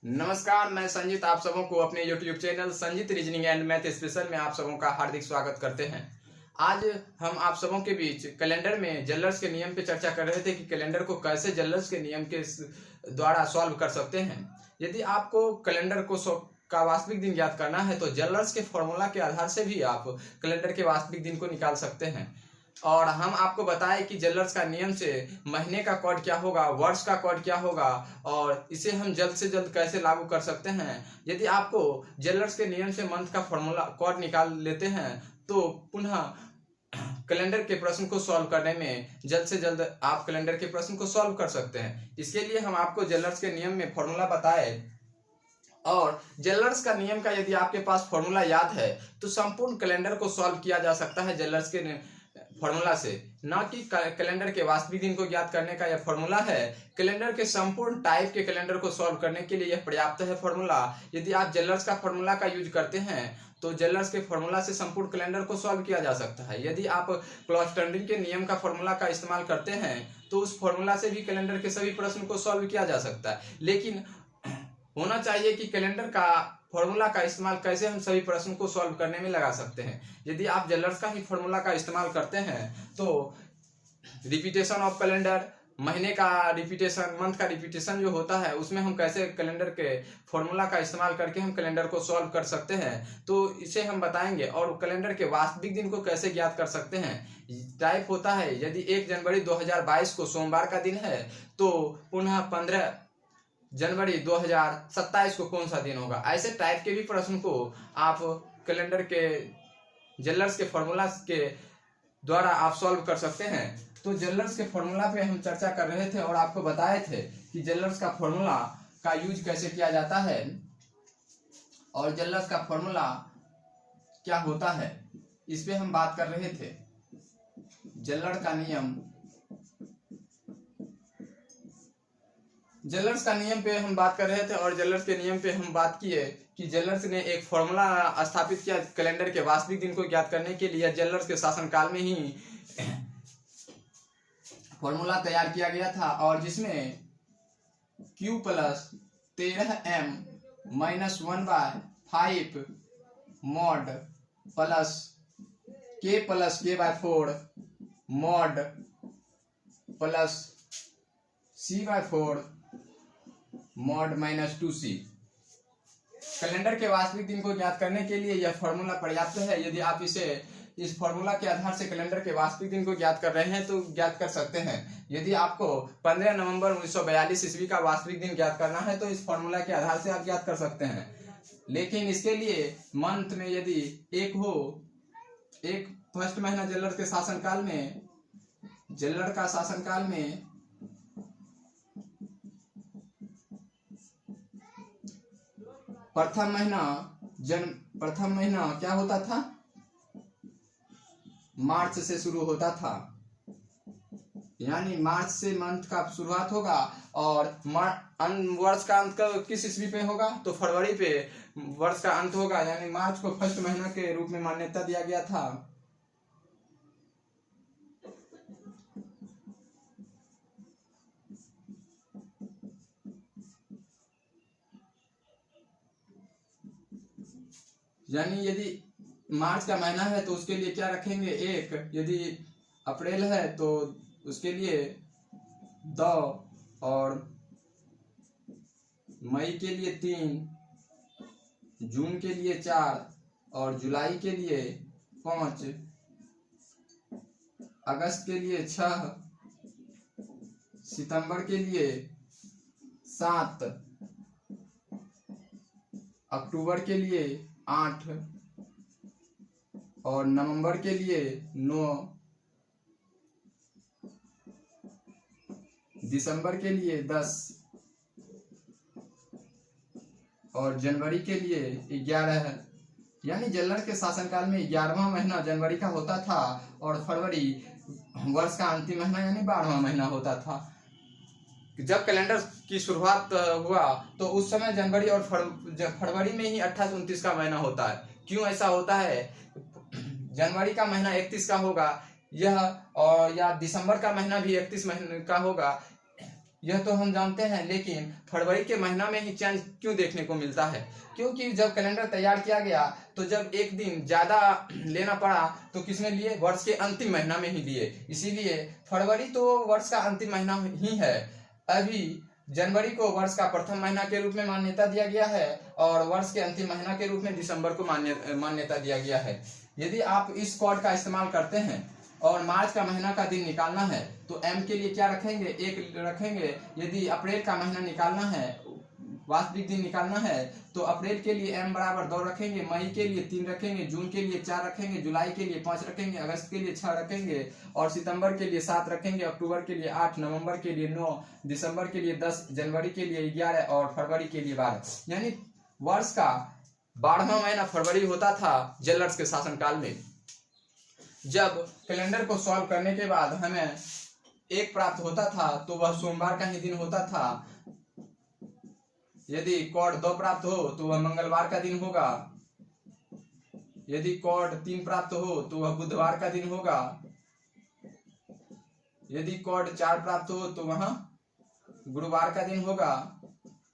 नमस्कार, मैं संजीत आप सबों को अपने YouTube channel Sanjeet reasoning and math special में आप सबों का हार्दिक स्वागत करते हैं। आज हम आप सबों के बीच कैलेंडर में जल्लर्स के नियम पे चर्चा कर रहे थे कि कैलेंडर को कैसे जल्लर्स के नियम के द्वारा सॉल्व कर सकते हैं। यदि आपको कैलेंडर को का वास्तविक दिन ज्ञात करना है तो जल्लर्स के फॉर्मूला के आधार से भी आप कैलेंडर के वास्तविक दिन को निकाल सकते हैं। और हम आपको बताएं कि जल्लर्स का नियम से महीने का कोड क्या होगा, वर्ष का कोड क्या होगा और इसे हम जल्द से जल्द कैसे लागू कर सकते हैं। यदि आपको जल्लर्स के नियम से मंथ का फॉर्मूला कोड निकाल लेते हैं तो पुनः कैलेंडर के प्रश्न को सॉल्व करने में जल्द से जल्द आप कैलेंडर के प्रश्न को सॉल्व कर सकते हैं। इसके लिए हम आपको जल्लर्स के नियम में फॉर्मूला बताए और जल्लर्स का नियम का यदि आपके पास फॉर्मूला याद है तो संपूर्ण कैलेंडर को सॉल्व किया जा सकता है जल्लर्स के फॉर्मूला से, ना कि कैलेंडर के वास्तविक दिन को ज्ञात करने का यह फॉर्मूला है। कैलेंडर के संपूर्ण टाइप के कैलेंडर को सॉल्व करने के लिए यह पर्याप्त है फॉर्मूला। यदि आप जल्लर्स का फॉर्मूला का यूज करते हैं तो जल्लर्स के फॉर्मूला से संपूर्ण कैलेंडर को सॉल्व किया जा सकता है। यदि आप क्लॉस्टर्डिन के नियम का फॉर्मूला का इस्तेमाल करते हैं तो उस फॉर्मूला से भी कैलेंडर के सभी प्रश्न को सॉल्व किया जा सकता है। लेकिन होना चाहिए कि कैलेंडर का फॉर्मूला का इस्तेमाल कैसे हम सभी प्रश्न को सॉल्व करने में लगा सकते हैं। यदि आप जल्लर्स का ही फॉर्मूला का इस्तेमाल करते हैं तो रिपीटेशन ऑफ कैलेंडर, महीने का रिपीटेशन, मंथ का रिपीटेशन जो होता है उसमें हम कैसे कैलेंडर के फॉर्मूला का इस्तेमाल करके हम कैलेंडर को सॉल्व कर सकते हैं तो इसे हम बताएंगे। और कैलेंडर के वास्तविक दिन को कैसे ज्ञात कर सकते हैं। टाइप होता है यदि 1 जनवरी 2022 को सोमवार का दिन है तो पुनः 15 जनवरी 2027 को कौन सा दिन होगा। ऐसे टाइप के भी प्रश्न को आप कैलेंडर के जल्लर्स के फॉर्मूला के द्वारा आप सॉल्व कर सकते हैं। तो जल्लर्स के फॉर्मूला पे हम चर्चा कर रहे थे और आपको बताए थे कि जल्लर्स का फॉर्मूला का यूज कैसे किया जाता है और जल्लर्स का फॉर्मूला क्या होता है, इस पे हम बात कर रहे थे। जल्लर्स का नियम, जल्लर्स का नियम पे हम बात कर रहे थे और जल्लर्स के नियम पे हम बात किए कि जल्लर्स ने एक फॉर्मूला स्थापित किया कैलेंडर के वास्तविक दिन को ज्ञात करने के लिए। जल्लर्स के शासनकाल में ही फॉर्मूला तैयार किया गया था और जिसमें Q plus 13M minus 1/5 mod plus K+K/4 mod plus C/4 mod minus 2C। Calendar के वास्तविक दिन को ज्ञात करने के लिए यह फॉर्मूला पर्याप्त है। यदि आप इस फॉर्मूला के आधार से कैलेंडर के वास्तविक दिन को ज्ञात कर रहे हैं तो ज्ञात कर सकते हैं। यदि आपको 15 नवंबर 1942 ईस्वी का वास्तविक दिन ज्ञात करना है तो इस फॉर्मूला के आधार से आप ज्ञात कर सकते हैं। लेकिन इसके लिए मंथ में यदि एक फर्स्ट महीना जल्लर के शासनकाल में, जल्लर का शासनकाल में प्रथम महीना क्या होता था, मार्च से शुरू होता था। यानी मार्च से मंथ का शुरुआत होगा और वर्ष का अंत किस ईस्वी पे होगा तो फरवरी पे वर्ष का अंत होगा। यानी मार्च को फर्स्ट महीना के रूप में मान्यता दिया गया था। यानी यदि मार्च का महीना है तो उसके लिए क्या रखेंगे 1, यदि अप्रैल है तो उसके लिए 2 और मई के लिए 3, जून के लिए 4 और जुलाई के लिए 5, अगस्त के लिए 6, सितंबर के लिए 7, अक्टूबर के लिए 8 और नवंबर के लिए 9, दिसंबर के लिए 10 और जनवरी के लिए 11। यानी जल्लर के शासनकाल में 11वां महीना जनवरी का होता था और फरवरी वर्ष का अंतिम महीना यानी 12वां महीना होता था। जब कैलेंडर की शुरुआत हुआ तो उस समय जनवरी और फरवरी में ही 28-29 का महीना होता है। क्यों ऐसा होता है, जनवरी का महीना 31 का होगा यह, और या दिसंबर का महीना भी 31 महीने का होगा। यह तो हम जानते हैं, लेकिन फरवरी के महीना में ही चेंज क्यों देखने को मिलता है? क्योंकि जब कैलेंडर तैयार किया गया तो जब एक दिन ज्यादा लेना पड़ा तो किसमें लिए? वर्ष के अंतिम महीना में ही लिए। इसीलिए फरवरी तो वर्ष का अंतिम महीना ही है। अभी जनवरी को वर्ष का प्रथम महीना के रूप में मान्यता दिया गया है और वर्ष के अंतिम महीना के रूप में दिसंबर को मान्यता दिया गया है। यदि आप इस कोड का इस्तेमाल करते हैं और मार्च का महीना का दिन निकालना है तो एम के लिए क्या रखेंगे? 1 रखेंगे। यदि अप्रैल का महीना निकालना है, वास्तविक दिन निकालना है, तो अप्रैल के लिए एम बराबर 2 रखेंगे, मई के लिए 3 रखेंगे, जून के लिए 4 रखेंगे, जुलाई के लिए 5 रखेंगे, अगस्त के लिए 6 रखेंगे और सितंबर के लिए 7 रखेंगे, अक्टूबर के लिए 8, नवंबर के लिए 9, दिसंबर के लिए 10, जनवरी के लिए 11 और फरवरी के लिए 12। यानी वर्ष का 12वां महीना फरवरी होता था जल्लर्स के शासनकाल में। जब कैलेंडर को सॉल्व करने के बाद हमें 1 प्राप्त होता था तो वह सोमवार का ही दिन होता था। यदि कोड 2 प्राप्त हो तो वह मंगलवार का दिन होगा। यदि कोड 3 प्राप्त हो तो वह बुधवार का दिन होगा। यदि कोड 4 प्राप्त हो तो वह गुरुवार का दिन होगा।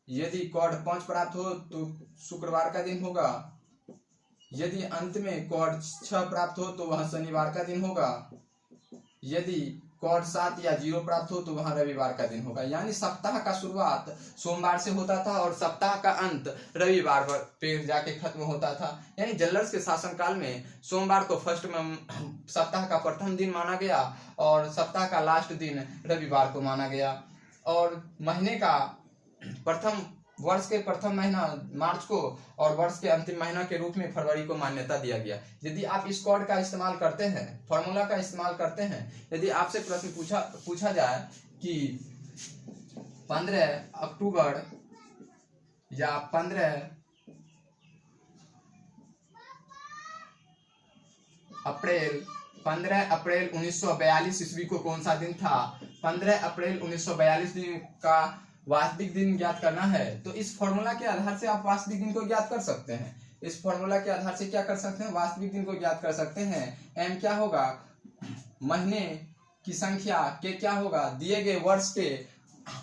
यदि कोड 5 प्राप्त हो तो शुक्रवार का दिन होगा। यदि अंत में कोड 6 प्राप्त हो तो वह शनिवार का दिन होगा। यदि कोड 7 या 0 प्राप्त हो तो वहां रविवार का दिन होगा। यानी सप्ताह का शुरुआत सोमवार से होता था और सप्ताह का अंत रविवार पे जाके खत्म होता था। यानी जल्लर्स के शासनकाल में सोमवार को फर्स्ट में सप्ताह का प्रथम दिन माना गया और सप्ताह का लास्ट दिन रविवार को माना गया। और महीने का वर्ष के प्रथम महीना मार्च को और वर्ष के अंतिम महीना के रूप में फरवरी को मान्यता दिया गया। यदि आप इस कोड का इस्तेमाल करते हैं, फॉर्मूला का इस्तेमाल करते हैं, यदि आपसे प्रश्न पूछा जाए कि 15 अक्टूबर या 15 अप्रैल 1942 ईस्वी को कौन सा दिन था? 15 अप्रैल 1942 दिन का वास्तविक दिन ज्ञात करना है तो इस फॉर्मूला के आधार से आप वास्तविक दिन को ज्ञात कर सकते हैं। इस फॉर्मूला के आधार से क्या कर सकते हैं? वास्तविक दिन को ज्ञात कर सकते हैं। एम क्या होगा? महीने की संख्या के क्या होगा? दिए गए वर्ष के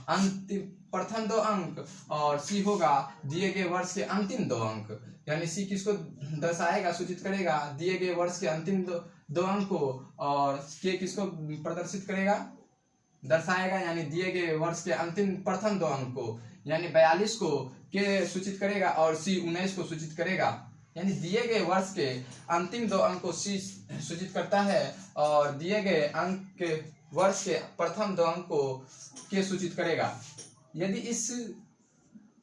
अंतिम प्रथम 2 अंक और सी होगा दिए गए वर्ष के अंतिम 2 अंक। यानी सी किसको दर्शाएगा, सूचित करेगा? दिए गए वर्ष के अंतिम 2 अंक को और के किसको प्रदर्शित करेगा, दर्शाएगा? यानी दिए गए वर्ष के अंतिम प्रथम 2 अंक को, यानी 42 को के सूचित करेगा और सी 19 को सूचित करेगा। यानी दिए गए वर्ष के अंतिम 2 अंक को सी सूचित करता है और दिए गए अंक के वर्ष के प्रथम 2 अंक को के सूचित करेगा। यदि इस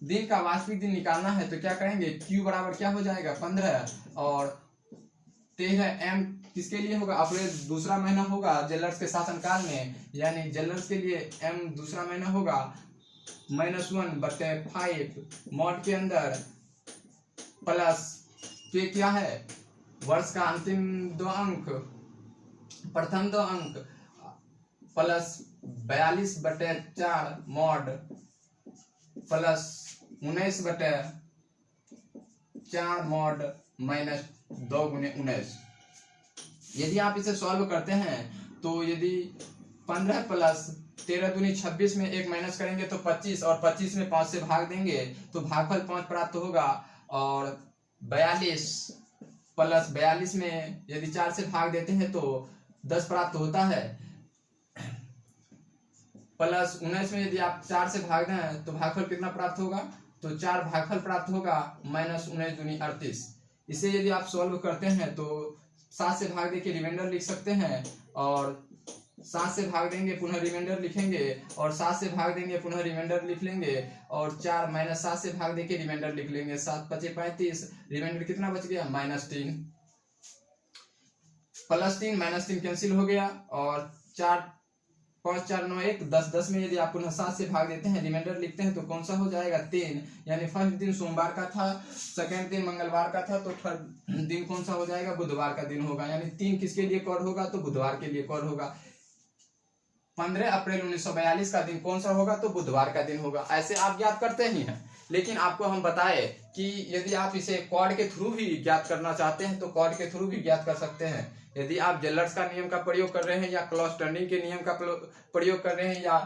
दिन का वास्तविक दिन निकालना है तो क्या करेंगे? क्यू बराबर क्या हो जाएगा? 15 और 13 एम किसके लिए होगा? अप्रैल दूसरा महीना होगा जल्लर्स के शासनकाल में। यानी जल्लर्स के लिए एम दूसरा महीना होगा -1/5 मॉड के अंदर प्लस के क्या है? वर्ष का अंतिम 2 अंक, प्रथम 2 अंक प्लस 42/4 मॉड प्लस 19/4 मॉड -2 × 19। यदि आप इसे सॉल्व करते हैं तो यदि 15 प्लस 13 दूनी 26 में 1 माइनस करेंगे तो 25 और 25 में 5 से भाग देंगे तो भागफल 5 प्राप्त होगा। और 42 प्लस 42 में यदि 4 से भाग देते हैं तो 10 प्राप्त होता है। प्लस 19 में यदि आप 4 से भाग दें तो भागफल कितना प्राप्त होगा? तो 4 भागफल प्राप्त होगा -19 दूनी 38। इसे यदि आप सॉल्व करते हैं तो 7 से भाग देके रिमाइंडर लिख सकते हैं और 7 से भाग देंगे पुनः रिमाइंडर लिखेंगे और 7 से भाग देंगे पुनः रिमाइंडर लिख लेंगे और 4 -7 से भाग देके रिमाइंडर लिख लेंगे। 7 × 5 = 35, रिमाइंडर कितना बच गया? -3। +3 -3 कैंसिल हो गया और 4 5 4 9 1 10 10 में यदि आप पुनः 7 से भाग देते हैं रिमाइंडर लिखते हैं तो कौन सा हो जाएगा? 3। यानी फर्स्ट दिन सोमवार का था, सेकंड दिन मंगलवार का था, तो थर्ड दिन कौन सा हो जाएगा? बुधवार का दिन होगा। यानी 3 किसके लिए कोड होगा? तो बुधवार के लिए कोड होगा। 15 अप्रैल 1942 का दिन कौन सा होगा? तो बुधवार का दिन होगा। ऐसे आप ज्ञात करते ही हैं, लेकिन आपको हम बताए कि यदि आप इसे कोड के थ्रू भी ज्ञात करना चाहते हैं तो कोड के थ्रू भी ज्ञात कर सकते हैं। यदि आप जल्लर्स का नियम का प्रयोग कर रहे हैं या क्लॉस टर्निंग के नियम का प्रयोग कर रहे हैं या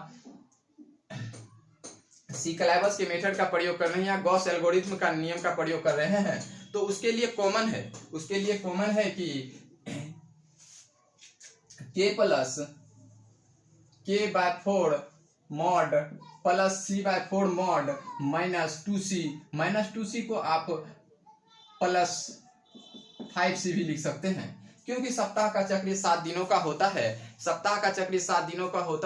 कैलाइबस के मेथड का प्रयोग कर रहे हैं या गॉस एल्गोरिथम का नियम का प्रयोग कर रहे हैं, तो उसके लिए कॉमन है कि k/4 mod plus c/4 mod -2c को आप +5c भी लिख सकते हैं, क्योंकि सप्ताह का चक्र 7 दिनों का होता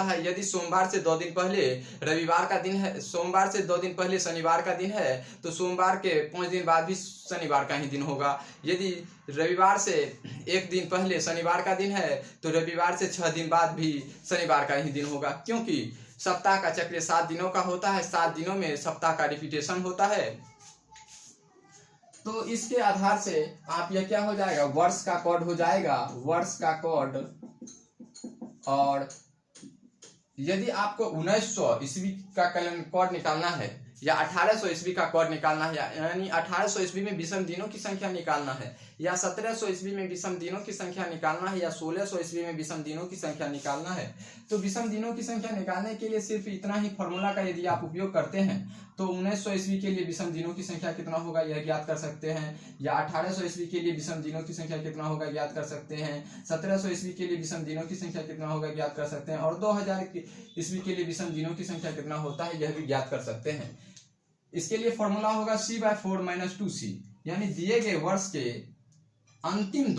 है। यदि सोमवार से 2 दिन पहले रविवार का दिन है, सोमवार से 2 दिन पहले शनिवार का दिन है, तो सोमवार के 5 दिन बाद भी शनिवार का ही दिन होगा। यदि रविवार से 1 दिन पहले शनिवार का दिन है, तो रविवार से 6 दिन बाद भी शनिवार का ही दिन होगा, क्योंकि सप्ताह का चक्र 7 दिनों का होता है। 7 दिनों में सप्ताह का रिपीटेशन होता है। तो इसके आधार से आप यह क्या हो जाएगा, वर्ष का कोड हो जाएगा, वर्ष का कोड। और यदि आपको 1900 ईस्वी का कैलेंडर कोड निकालना है या 1800 ईस्वी का कोड निकालना है, यानी 1800 ईस्वी में विषम दिनों की संख्या निकालना है, या 1700 ईस्वी में विषम दिनों की संख्या निकालना है, या 1600 ईस्वी में विषम दिनों की संख्या निकालना है, तो विषम दिनों की संख्या निकालने के लिए सिर्फ इतना ही फॉर्मूला का यदि आप उपयोग करते हैं, तो 1900 ईस्वी के लिए विषम दिनों की संख्या कितना होगा यह ज्ञात कर सकते हैं, या 1800 ईस्वी के लिए विषम दिनों की संख्या कितना होगा ज्ञात कर सकते हैं, 1700 ईस्वी के लिए विषम दिनों की संख्या कितना होगा ज्ञात कर सकते हैं, और 2000 ईस्वी के लिए विषम दिनों की संख्या कितना होता है यह भी ज्ञात कर सकते हैं। इसके लिए फॉर्मूला होगा c/4 -2c, यानी दिए गए वर्ष के अंतिम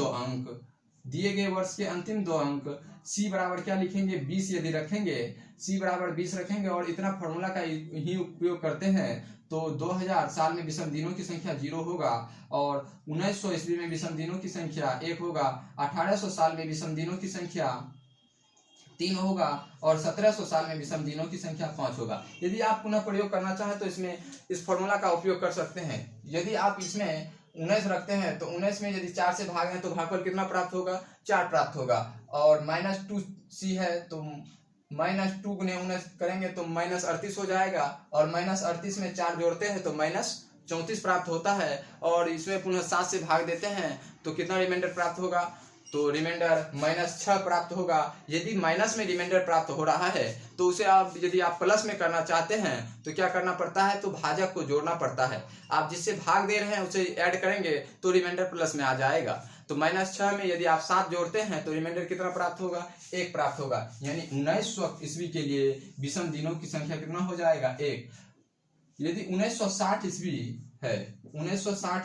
2 अंक c बराबर क्या लिखेंगे, 20 यदि रखेंगे, c बराबर 20 रखेंगे और इतना फॉर्मूला का ही उपयोग करते हैं, तो 2000 साल में विषम दिनों की संख्या 0 होगा, और 1900 ईस्वी में विषम दिनों की संख्या 1 होगा, 1800 साल में विषम दिनों की संख्या 3 होगा, और 1700 साल में विषम दिनों की संख्या 5 होगा। यदि आप पुनः प्रयोग करना चाहें तो इसमें इस फॉर्मूला का उपयोग कर सकते हैं। यदि आप इसमें 19 रखते हैं, तो 19 में यदि 4 से भागें तो भागफल कितना प्राप्त होगा, 4 प्राप्त होगा, और -2c है तो -2 गुने 19 करेंगे तो -38 हो जाएगा, और -38 में 4 जोड़ते हैं तो -34 प्राप्त होता है, और इसमें पुनः 7 से भाग देते हैं तो कितना रिमाइंडर प्राप्त होगा, तो रिमाइंडर -6 प्राप्त होगा। यदि माइनस में रिमाइंडर प्राप्त हो रहा है तो उसे आप यदि आप प्लस में करना चाहते हैं तो क्या करना पड़ता है, तो भाजक को जोड़ना पड़ता है। आप जिससे भाग दे रहे हैं उसे ऐड करेंगे तो रिमाइंडर प्लस में आ जाएगा। तो -6 में यदि आप 7 जोड़ते हैं तो रिमाइंडर कितना प्राप्त होगा, 1 प्राप्त होगा, यानी 1900 ईस्वी के लिए विषम दिनों की संख्या कितना हो जाएगा, 1। यदि 1960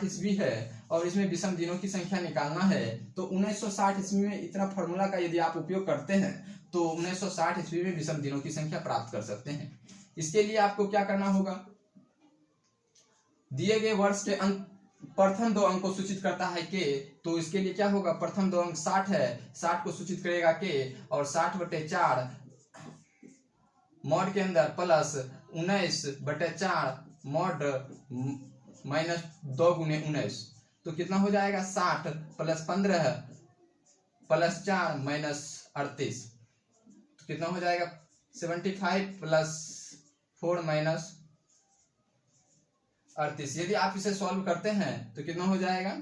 ईस्वी है और इसमें विषम दिनों की संख्या निकालना है, तो 1960 ईस्वी में इतना फॉर्मूला का यदि आप उपयोग करते हैं तो 1960 ईस्वी में विषम दिनों की संख्या प्राप्त कर सकते हैं। इसके लिए आपको क्या करना होगा, दिए गए वर्ष के प्रथम 2 अंक को सूचित करता है के, तो इसके लिए क्या होगा, प्रथम 2 अंक 60 है, 60 को सूचित करेगा के, और 60/4 मॉड के अंदर प्लस 19/4 मॉड -2 गुने 19, तो कितना हो जाएगा, 60 + 15 + 4 -38, तो कितना हो जाएगा, 75 + 4 -38। यदि आप इसे सॉल्व करते हैं तो कितना हो जाएगा,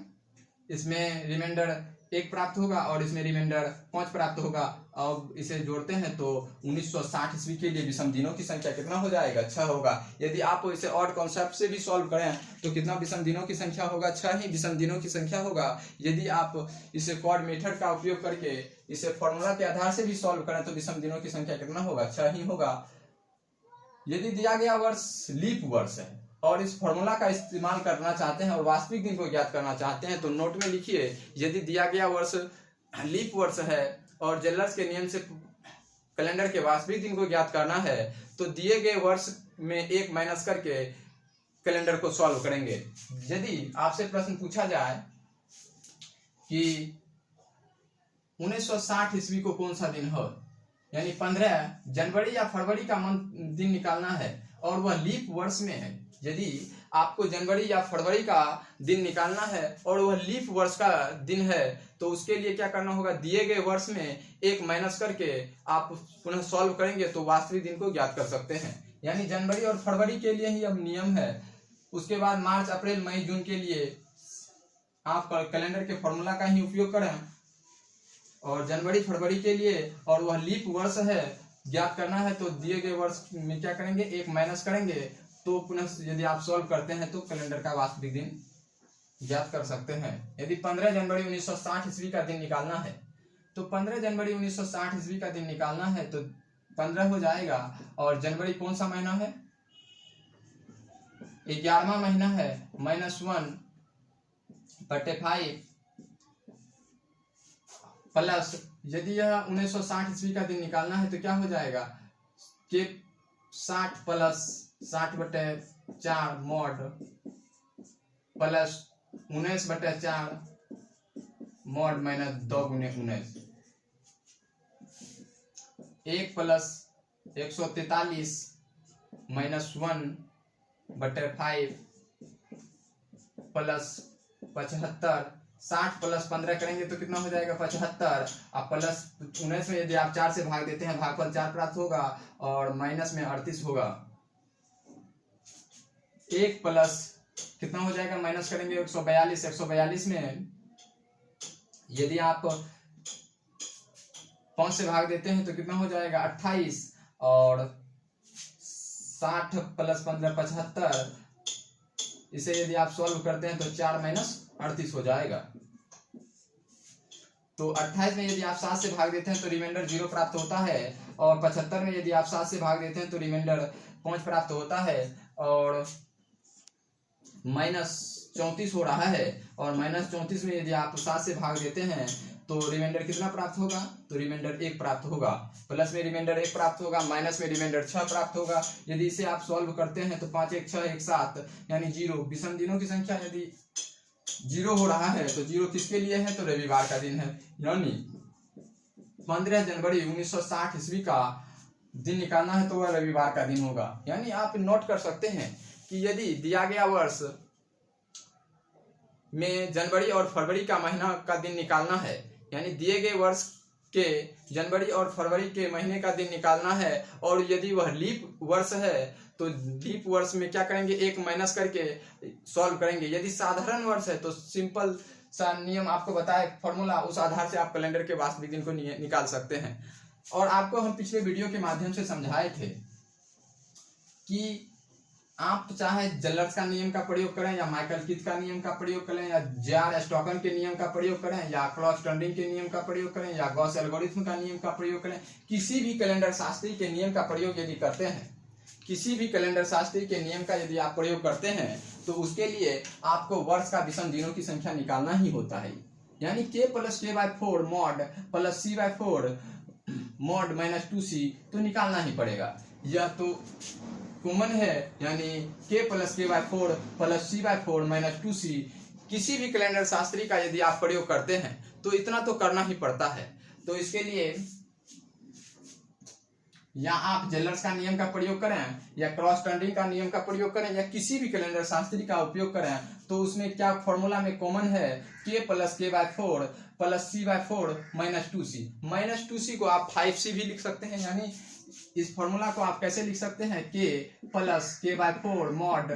इसमें रिमाइंडर 1 प्राप्त होगा और इसमें रिमाइंडर 5 प्राप्त होगा। अब इसे जोड़ते हैं तो 1960 ईस्वी के लिए विषम दिनों की संख्या कितना हो जाएगा, 6 होगा। यदि आप इसे ऑड कॉन्सेप्ट से भी सॉल्व करें तो कितना विषम दिनों की संख्या होगा, 6 ही विषम दिनों की संख्या होगा। यदि आप इसे क्वाड मेथड का उपयोग करके इसे फॉर्मूला के आधार से भी सॉल्व करें तो विषम दिनों की संख्या कितना होगा, 6 ही होगा। यदि दिया गया वर्ष लीप वर्ष है और इस फॉर्मूला का इस्तेमाल करना चाहते हैं और वास्तविक दिन को ज्ञात करना चाहते हैं, तो नोट में लिखिए, यदि दिया गया वर्ष लीप वर्ष है और जेलर्स के नियम से कैलेंडर के वास्तविक दिन को ज्ञात करना है, तो दिए गए वर्ष में 1 माइनस करके कैलेंडर को सॉल्व करेंगे। यदि आपसे प्रश्न पूछा जाए कि 1960 ईस्वी को कौन सा दिन हो, यानी 15 जनवरी या फरवरी का दिन निकालना है और वह लीप वर्ष में है, यदि आपको जनवरी या फरवरी का दिन निकालना है और वह लीप वर्ष का दिन है, तो उसके लिए क्या करना होगा, दिए गए वर्ष में 1 माइनस करके आप पुनः सॉल्व करेंगे तो वास्तविक दिन को ज्ञात कर सकते हैं। यानी जनवरी और फरवरी के लिए ही अब नियम है। उसके बाद मार्च, अप्रैल, मई, जून के लिए आप कैलेंडर के फॉर्मूला का ही उपयोग करें, और जनवरी फरवरी के लिए और वह लीप वर्ष है ज्ञात करना है तो दिए गए वर्ष में क्या करेंगे, एक माइनस करेंगे, तो पुनः यदि आप सॉल्व करते हैं तो कैलेंडर का वास्तविक दिन ज्ञात कर सकते हैं। यदि 15 जनवरी 1960 ईस्वी का दिन निकालना है तो 15 जनवरी 1960 ईस्वी का दिन निकालना है तो 15 हो जाएगा, और जनवरी कौन सा महीना है, 11वां महीना है, -1/5 प्लस, यदि यह 1960 ईस्वी का दिन निकालना है तो क्या हो जाएगा कि 60 plus 60/4 mod plus 19/4 mod minus 2 गुने 19, 1 प्लस 143 माइनस 1/5 प्लस 75, 60 प्लस 15 करेंगे तो कितना हो जाएगा 75, अब प्लस 19 में यदि आप 4 से भाग देते हैं भागफल 4 प्राप्त होगा, और माइनस में 38 होगा। 1 प्लस कितना हो जाएगा, माइनस करेंगे 142, 142 में यदि आप 5 से भाग देते हैं तो कितना हो जाएगा 28, और 60 प्लस 15 75, इसे यदि आप सॉल्व करते हैं तो 4 माइनस 38 हो जाएगा। तो 28 में यदि आप 7 से भाग देते हैं तो रिमाइंडर 0 प्राप्त होता है, और 75 में यदि आप 7 से भाग देते हैं तो रिमाइंडर 5 प्राप्त होता है, और -34 हो रहा है, और -34 में यदि आप 7 से भाग देते हैं तो रिमाइंडर कितना प्राप्त होगा, तो रिमाइंडर 1 प्राप्त होगा। प्लस में रिमाइंडर 1 प्राप्त होगा, माइनस में रिमाइंडर 6 प्राप्त होगा। यदि इसे आप सॉल्व करते हैं तो 5 1 6 1 7 यानी 0। विषम दिनों की संख्या यदि 0 हो रहा है तो 0 किसके लिए है, तो रविवार का दिन है, यानी 15 जनवरी 1960 ईस्वी का दिन निकालना है तो वह रविवार का दिन होगा। यानी आप नोट कर सकते हैं कि यदि दिया गया वर्ष में जनवरी और फरवरी का महीना का दिन निकालना है, यानी दिए गए वर्ष के जनवरी और फरवरी के महीने का दिन निकालना है, और यदि वह लीप वर्ष है तो लीप वर्ष में क्या करेंगे, एक माइनस करके सॉल्व करेंगे। यदि साधारण वर्ष है तो सिंपल सा नियम आपको बताए फॉर्मूला, उस आधार से आप कैलेंडर के वास्तविक दिन को निकाल सकते हैं। और आपको हम पिछले वीडियो के माध्यम से समझाए थे कि आप चाहे जलर्स का नियम का प्रयोग करें, या माइकल किथ का नियम का प्रयोग करें, या जार स्टोकन के नियम का प्रयोग करें, या क्लॉस टर्निंग के नियम का प्रयोग करें, या गॉस एल्गोरिथम का नियम का प्रयोग करें, किसी भी कैलेंडर शास्त्री के नियम का प्रयोग यदि करते हैं, किसी भी कैलेंडर शास्त्री के नियम का यदि आप प्रयोग करते हैं तो उसके लिए आपको वर्ष का विषम दिनों की संख्या निकालना ही होता है। यानी k + k/4 mod plus c/4 mod -2c तो निकालना ही पड़ेगा। यह तो कॉमन है, यानी k + k/4 plus c/4 -2c किसी भी कैलेंडर शास्त्री का यदि आप प्रयोग करते हैं तो इतना तो करना ही पड़ता है। तो इसके लिए या आप जेलर्स का नियम का प्रयोग करें, या क्रॉस टर्निंग का नियम का प्रयोग करें, या किसी भी कैलेंडर शास्त्री का उपयोग करें, तो उसमें क्या फॉर्मूला में कॉमन है, k + k/4 plus c/4 -2c। -2c को आप 5c भी लिख सकते हैं। यानी इस फॉर्मूला को आप कैसे लिख सकते हैं, k + k/4 mod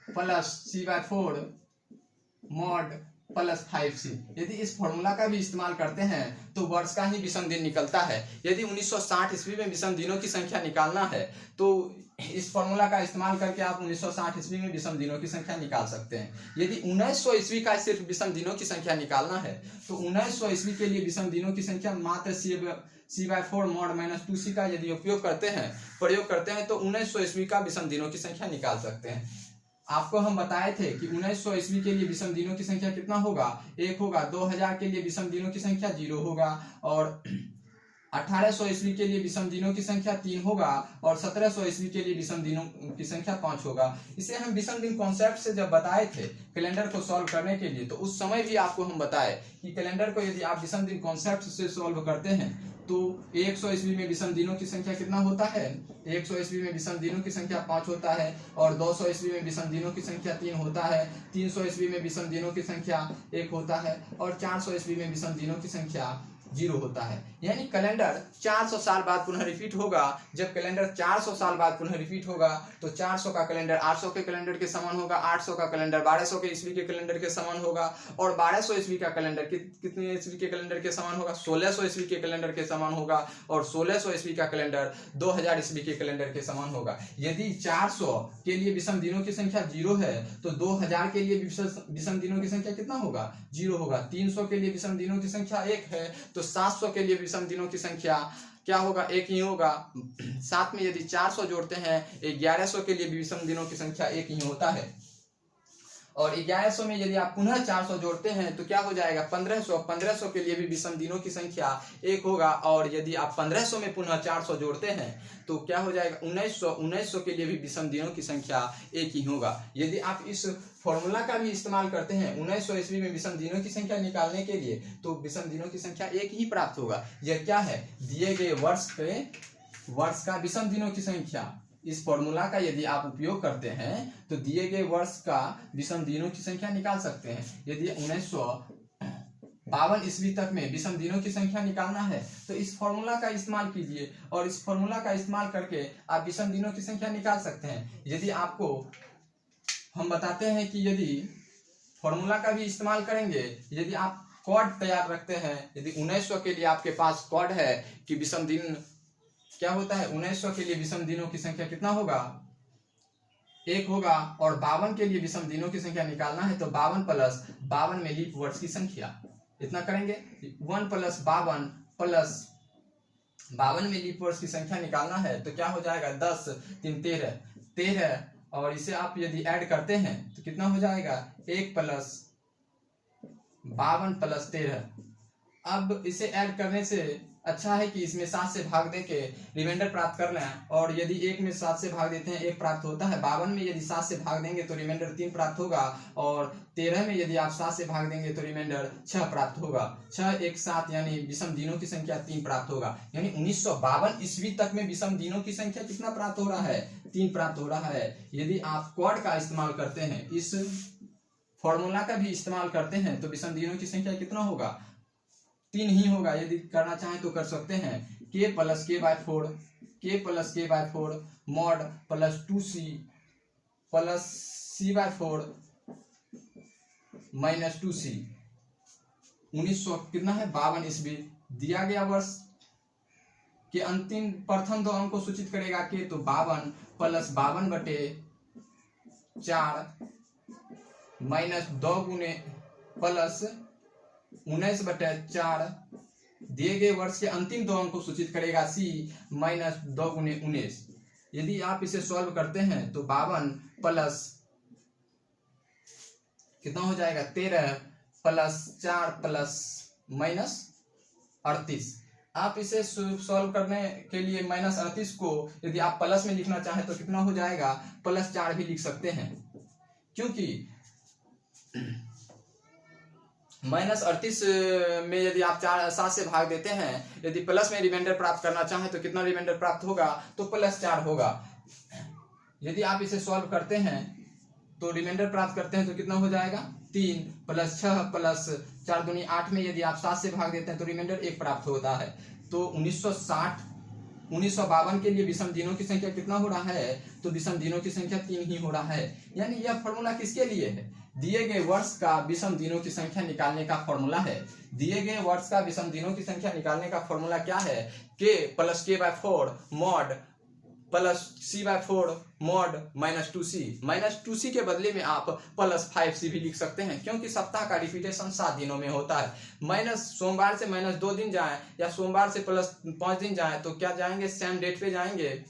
plus c/4 mod plus 5c। यदि इस फॉर्मूला का भी इस्तेमाल करते हैं तो वर्ष का ही विषम दिन निकलता है। यदि 1960 ईस्वी में विषम दिनों की संख्या निकालना है तो इस फॉर्मूला का इस्तेमाल करके आप 1960 ईस्वी में विषम दिनों की संख्या निकाल सकते हैं। यदि 1900 ईस्वी का सिर्फ विषम दिनों की संख्या निकालना है तो 1900 ईस्वी के लिए विषम दिनों की संख्या मात्र c/4 मॉड -2c का यदि प्रयोग करते हैं तो 1900 ईस्वी का विषम दिनों की संख्या निकाल सकते हैं। आपको हम बताए थे कि 1900 ईस्वी के लिए विषम दिनों की संख्या कितना होगा, 1 होगा। 2000 के लिए विषम दिनों की संख्या 0 होगा, और 1800 ईस्वी के लिए विषम दिनों की संख्या 3 होगा, और 1700 ईस्वी के लिए विषम दिनों की संख्या 5 होगा। इसे हम विषम दिन कॉन्सेप्ट से जब बताए थे कैलेंडर को सॉल्व करने के लिए, तो उस समय भी आपको हम बताए कि कैलेंडर को यदि आप विषम दिन कॉन्सेप्ट से सॉल्व करते हैं तो 100 ईस्वी में विषम दिनों की संख्या कितना होता है, 100 ईस्वी में विषम दिनों की संख्या 5 होता है, और 200 ईस्वी में विषम दिनों की संख्या 3 होता है, 300 ईस्वी में विषम दिनों की संख्या 1 होता है, और 400 ईस्वी में विषम दिनों की संख्या जीरो होता है। यानी कैलेंडर 400 साल बाद पुनः रिपीट होगा। जब कैलेंडर 400 साल बाद पुनः रिपीट होगा तो 400 का कैलेंडर 800 के कैलेंडर के समान होगा, 800 का कैलेंडर 1200 के ईस्वी के कैलेंडर के समान होगा, और 1200 ईस्वी का कैलेंडर कितने ईस्वी के कैलेंडर के समान होगा, 1600 ईस्वी के कैलेंडर के समान होगा, और 1600 ईस्वी का कैलेंडर 2000 ईस्वी के कैलेंडर के समान होगा। यदि 400 के लिए विषम दिनों की संख्या 0 है तो 2000 के लिए विषम दिनों की संख्या कितना होगा, 0 होगा। 300 के लिए विषम दिनों की संख्या 1 है तो 700 के लिए विषम दिनों की संख्या क्या होगा, 1 ही होगा। साथ में यदि 400 जोड़ते हैं 1100 के लिए भी विषम दिनों की संख्या 1 ही होता है। और 1100 में यदि आप पुनः 400 जोड़ते हैं तो क्या हो जाएगा, 1500। 1500 के लिए भी विषम दिनों की संख्या 1 होगा। और यदि आप 1500 में पुनः 400 जोड़ते हैं तो क्या हो जाएगा, 1900। 1900 के लिए भी विषम दिनों की संख्या 1 ही होगा। यदि आप इस फॉर्मूला का भी इस्तेमाल करते हैं 1900 ईस्वी में विषम दिनों की संख्या निकालने के लिए तो विषम दिनों की संख्या 1 ही प्राप्त होगा। यह क्या है, दिए गए वर्ष का विषम दिनों की संख्या। इस फॉर्मूला का यदि आप उपयोग करते हैं तो दिए गए वर्ष का विषम दिनों की संख्या निकाल सकते हैं। यदि 1952 ईस्वी तक में विषम दिनों की संख्या निकालना है तो इस फॉर्मूला का इस्तेमाल कीजिए, और इस फॉर्मूला का इस्तेमाल करके आप विषम दिनों की संख्या निकाल सकते हैं। यदि आपको हम बताते हैं कि यदि फॉर्मूला का भी इस्तेमाल करेंगे, यदि आप कोड तैयार रखते हैं, यदि 1900 के लिए आपके पास कोड है कि विषम दिन क्या होता है, 1900 के लिए विषम दिनों की संख्या कितना होगा, 1 होगा। और 52 के लिए विषम दिनों की संख्या निकालना है तो 52 प्लस 52 में लीप वर्ष की संख्या इतना करेंगे, 1 प्लस 52 प्लस 52 में लीप वर्ष की संख्या निकालना है तो क्या हो जाएगा, 10 3 13, और इसे आप यदि ऐड करते हैं तो कितना हो जाएगा, 1 प्लस 52 प्लस 13। अब इसे ऐड करने से अच्छा है कि इसमें 7 से भाग दे के रिमाइंडर प्राप्त कर लें, और यदि 1 में 7 से भाग देते हैं 1 प्राप्त होता है। 52 में यदि 7 से भाग देंगे तो रिमाइंडर 3 प्राप्त होगा, और 13 में यदि आप 7 से भाग देंगे तो रिमाइंडर 6 प्राप्त होगा। 6 1 7 यानी विषम दिनों की संख्या 3 प्राप्त होगा। यानी 1952 ईस्वी तक में विषम दिनों की संख्या कितना प्राप्त हो रहा है, 3 प्राप्त हो रहा है। यदि आप क्वाड का इस्तेमाल करते हैं, इस फॉर्मूला का भी इस्तेमाल करते हैं तो विषम दिनों की संख्या कितना होगा, 3 ही होगा। यदि करना चाहें तो कर सकते हैं, k plus k by 4 mod plus 2c plus c by 4 minus 2c। 1900 कितना है, 52 ईस्वी। दिया गया वर्ष के अंतिम प्रथम 2 अंक को सूचित करेगा k, तो 52 प्लस 52 बटे 4 माइनस 2 गुने प्लस 19 बटे 4। दिए गए वर्ष के अंतिम 2 अंक को सूचित करेगा c माइनस 2 गुने 19। यदि आप इसे सॉल्व करते हैं तो 52 प्लस कितना हो जाएगा, 13 प्लस 4 प्लस माइनस 38। आप इसे सॉल्व करने के लिए माइनस 38 को यदि आप प्लस में लिखना चाहें तो कितना हो जाएगा, प्लस 4 भी लिख सकते हैं, क्योंकि माइनस 38 में यदि आप 7 से भाग देते हैं, यदि प्लस में रिमाइंडर प्राप्त करना चाहें तो कितना रिमाइंडर प्राप्त होगा, तो प्लस 4 होगा। यदि आप इसे सॉल्व करते हैं तो रिमाइंडर प्राप्त करते हैं तो कितना हो जाएगा, 3 प्लस 6 प्लस 4 दूनी 8 में यदि आप 7 से भाग देते हैं तो रिमाइंडर 1 प्राप्त होता है। तो 1952 के लिए विषम दिनों की संख्या कितना हो रहा है, तो विषम दिनों की संख्या 3 ही हो रहा है। यानी यह फॉर्मूला किसके लिए है, दिए गए वर्ष का विषम दिनों की संख्या निकालने का फॉर्मूला है। दिए गए वर्ष का विषम दिनों की संख्या निकालने का फॉर्मूला क्या है, k plus k by 4 mod plus c by 4 mod minus 2c। Minus 2c के बदले में आप प्लस 5c भी लिख सकते हैं, क्योंकि सप्ताह का रिपीटेशन 7 दिनों में होता है। माइनस सोमवार से माइनस 2 दिन जाए या सोमवार से प्लस 5 दिन जाए तो क्या जाएंगे, सेम डेट पे जाएंगे।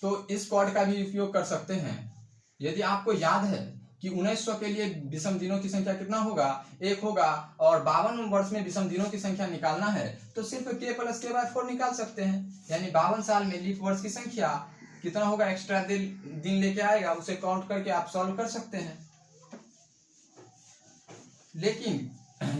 तो इस कोड का भी उपयोग कर सकते हैं। यदि आपको याद है कि 1900 के लिए विषम दिनों की संख्या कितना होगा, 1 होगा, और 52 वर्ष में विषम दिनों की संख्या निकालना है तो सिर्फ k प्लस k बाय 4 निकाल सकते हैं। यानी 52 साल में लीप वर्ष की संख्या कितना होगा, एक्स्ट्रा दिन लेके आएगा, उसे काउंट करके आप सॉल्व कर सकते हैं। लेकिन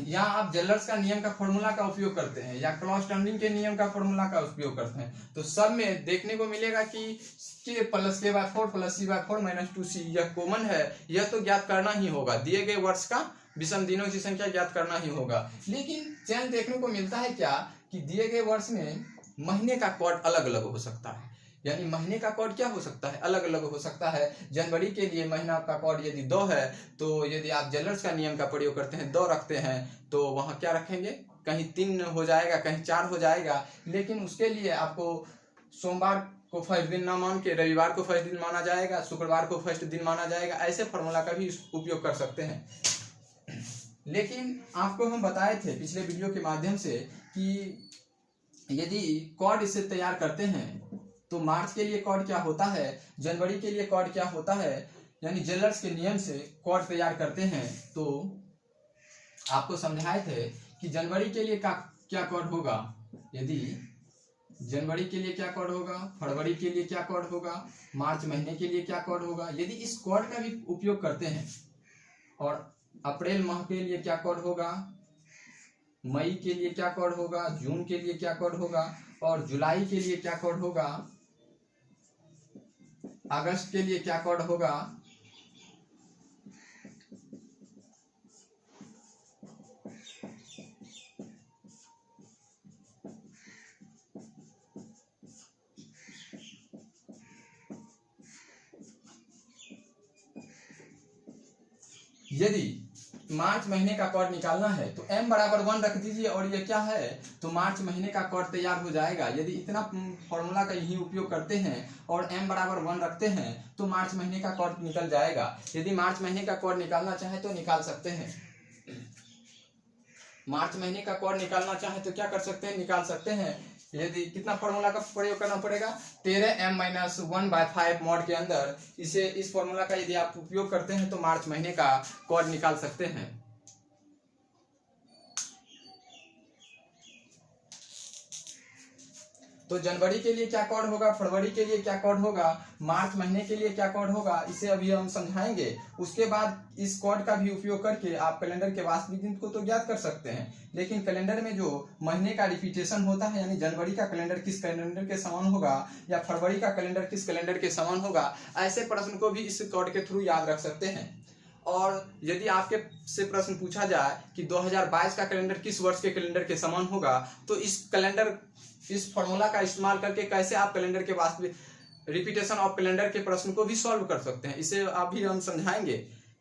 यहाँ आप जल्लर्स का नियम का फॉर्मूला का उपयोग करते हैं या क्लॉस्टर्निंग के नियम का फॉर्मूला का उपयोग करते हैं तो सब में देखने को मिलेगा कि k plus k by 4 plus c by 4 minus 2c यह कॉमन है, यह तो ज्ञात करना ही होगा। दिए गए वर्ष का विषम दिनों की संख्या ज्ञात करना ही होगा। लेकिन चेंज देखने को मिलता है क्या कि दिए गए वर्ष में महीने का कोड अलग अलग हो सकता है। यानी महीने का कोड क्या हो सकता है, अलग अलग हो सकता है। जनवरी के लिए महीना का कोड यदि 2 है तो यदि आप जेलर्स का नियम का प्रयोग करते हैं 2 रखते हैं तो वहाँ क्या रखेंगे, कहीं 3 हो जाएगा, कहीं 4 हो जाएगा। लेकिन उसके लिए आपको सोमवार को फर्स्ट दिन ना मान के रविवार को फर्स्ट दिन माना जाएगा, शुक्रवार को फर्स्ट दिन माना जाएगा। ऐसे फॉर्मूला का भी उपयोग कर सकते हैं। लेकिन आपको हम बताए थे पिछले वीडियो के माध्यम से कि यदि कोड इसे तैयार करते हैं तो मार्च के लिए कोड क्या होता है, जनवरी के लिए कोड क्या होता है, यानी जेलर्स के नियम से कोड तैयार करते हैं। तो आपको समझाए थे कि जनवरी के लिए क्या कोड होगा, यदि जनवरी के लिए क्या कोड होगा, फरवरी के लिए क्या कोड होगा, मार्च महीने के लिए क्या कोड होगा। यदि इस कोड का भी उपयोग करते हैं और अप्रैल माह के लिए क्या कोड होगा, मई के लिए क्या कोड होगा, जून के लिए क्या कोड होगा और जुलाई के लिए क्या कोड होगा, अगस्त के लिए क्या कोड होगा, यदि मार्च महीने का कोड निकालना है तो m बराबर 1 रख दीजिए और ये क्या है तो मार्च महीने का कोड तैयार हो जाएगा। यदि इतना फॉर्मूला का यही उपयोग करते हैं और m बराबर 1 रखते हैं तो मार्च महीने का कोड निकल जाएगा। यदि मार्च महीने का कोड निकालना चाहे तो निकाल सकते हैं। मार्च महीने का कोड निकालना चाहे तो क्या कर सकते हैं, निकाल सकते हैं। यदि कितना फॉर्मूला का प्रयोग करना पड़ेगा, 13m-1/5 मॉड के अंदर इस फॉर्मूला का यदि आप उपयोग करते हैं तो मार्च महीने का कोड निकाल सकते हैं। तो जनवरी के लिए क्या कोड होगा, फरवरी के लिए क्या कोड होगा, मार्च महीने के लिए क्या कोड होगा, इसे अभी हम समझाएंगे। उसके बाद इस कोड का भी उपयोग करके आप कैलेंडर के वास्तविक दिन को तो ज्ञात कर सकते हैं। लेकिन कैलेंडर में जो महीने का रिपीटेशन होता है, यानी जनवरी का कैलेंडर किस कैलेंडर के समान होगा या फरवरी का कैलेंडर किस कैलेंडर के समान होगा, ऐसे प्रश्न को भी इस कोड के थ्रू याद रख सकते हैं। और यदि आपके से प्रश्न पूछा जाए कि 2022 का कैलेंडर किस वर्ष के कैलेंडर के समान होगा तो इस फॉर्मूला का इस्तेमाल करके कैसे आप कैलेंडर के वास्तविक रिपीटेशन ऑफ कैलेंडर के प्रश्न को भी सॉल्व कर सकते हैं, इसे अभी हम समझाएंगे।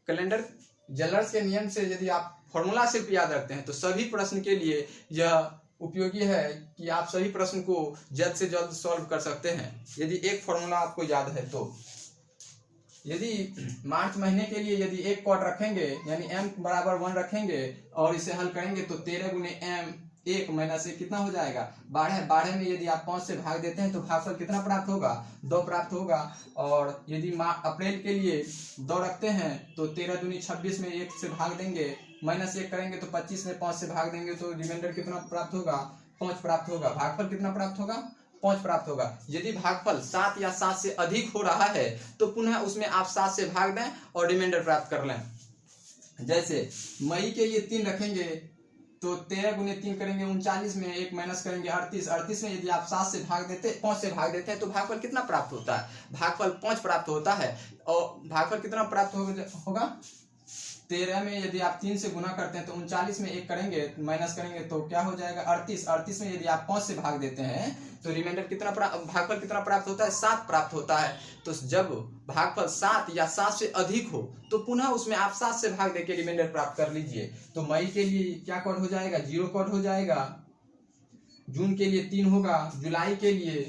कैलेंडर जेलर्स के नियम से यदि आप फॉर्मूला सिर्फ याद रखते हैं तो सभी प्रश्न के लिए यह उपयोगी है कि आप सभी प्रश्न को जल्द से जल्द सॉल्व कर सकते हैं यदि एक फॉर्मूला आपको याद है तो। यदि मार्च महीने के लिए यदि एक कोड रखेंगे यानी m बराबर 1 रखेंगे और इसे हल करेंगे तो 13 गुने m 1 महीना से कितना हो जाएगा 12 में यदि आप 5 से भाग देते हैं तो भागफल कितना प्राप्त होगा, 2 प्राप्त होगा। और यदि अप्रैल के लिए 2 रखते हैं तो 13 दूनी 26 में 1 से भाग देंगे, -1 करेंगे तो 25 में 5 से भाग देंगे तो रिमाइंडर कितना प्राप्त होगा, 5 प्राप्त होगा। भागफल कितना प्राप्त होगा, 5 प्राप्त होगा। यदि भागफल 7 या 7 से अधिक हो रहा है तो पुनः उसमें आप 7 से भाग दें और रिमाइंडर प्राप्त कर लें। जैसे मई के लिए 3 रखेंगे तो 13 गुने 3 करेंगे 39 में 1 माइनस करेंगे 38 में यदि आप 5 से भाग देते हैं तो भागफल कितना प्राप्त होता है, भागफल 5 प्राप्त होता है। और भागफल कितना प्राप्त होगा 13 में यदि आप 3 से गुना करते हैं तो 39 में 1 करेंगे माइनस करेंगे तो क्या हो जाएगा 38 में यदि आप 5 से भाग देते हैं तो रिमाइंडर कितना भागफल कितना प्राप्त होता है, 7 प्राप्त होता है। तो जब भागफल 7 या 7 से अधिक हो तो पुनः उसमें आप 7 से भाग देके रिमाइंडर प्राप्त कर लीजिए। तो मई के लिए क्या कोड हो जाएगा, 0 कोड हो जाएगा। जून के लिए 3 होगा, जुलाई के लिए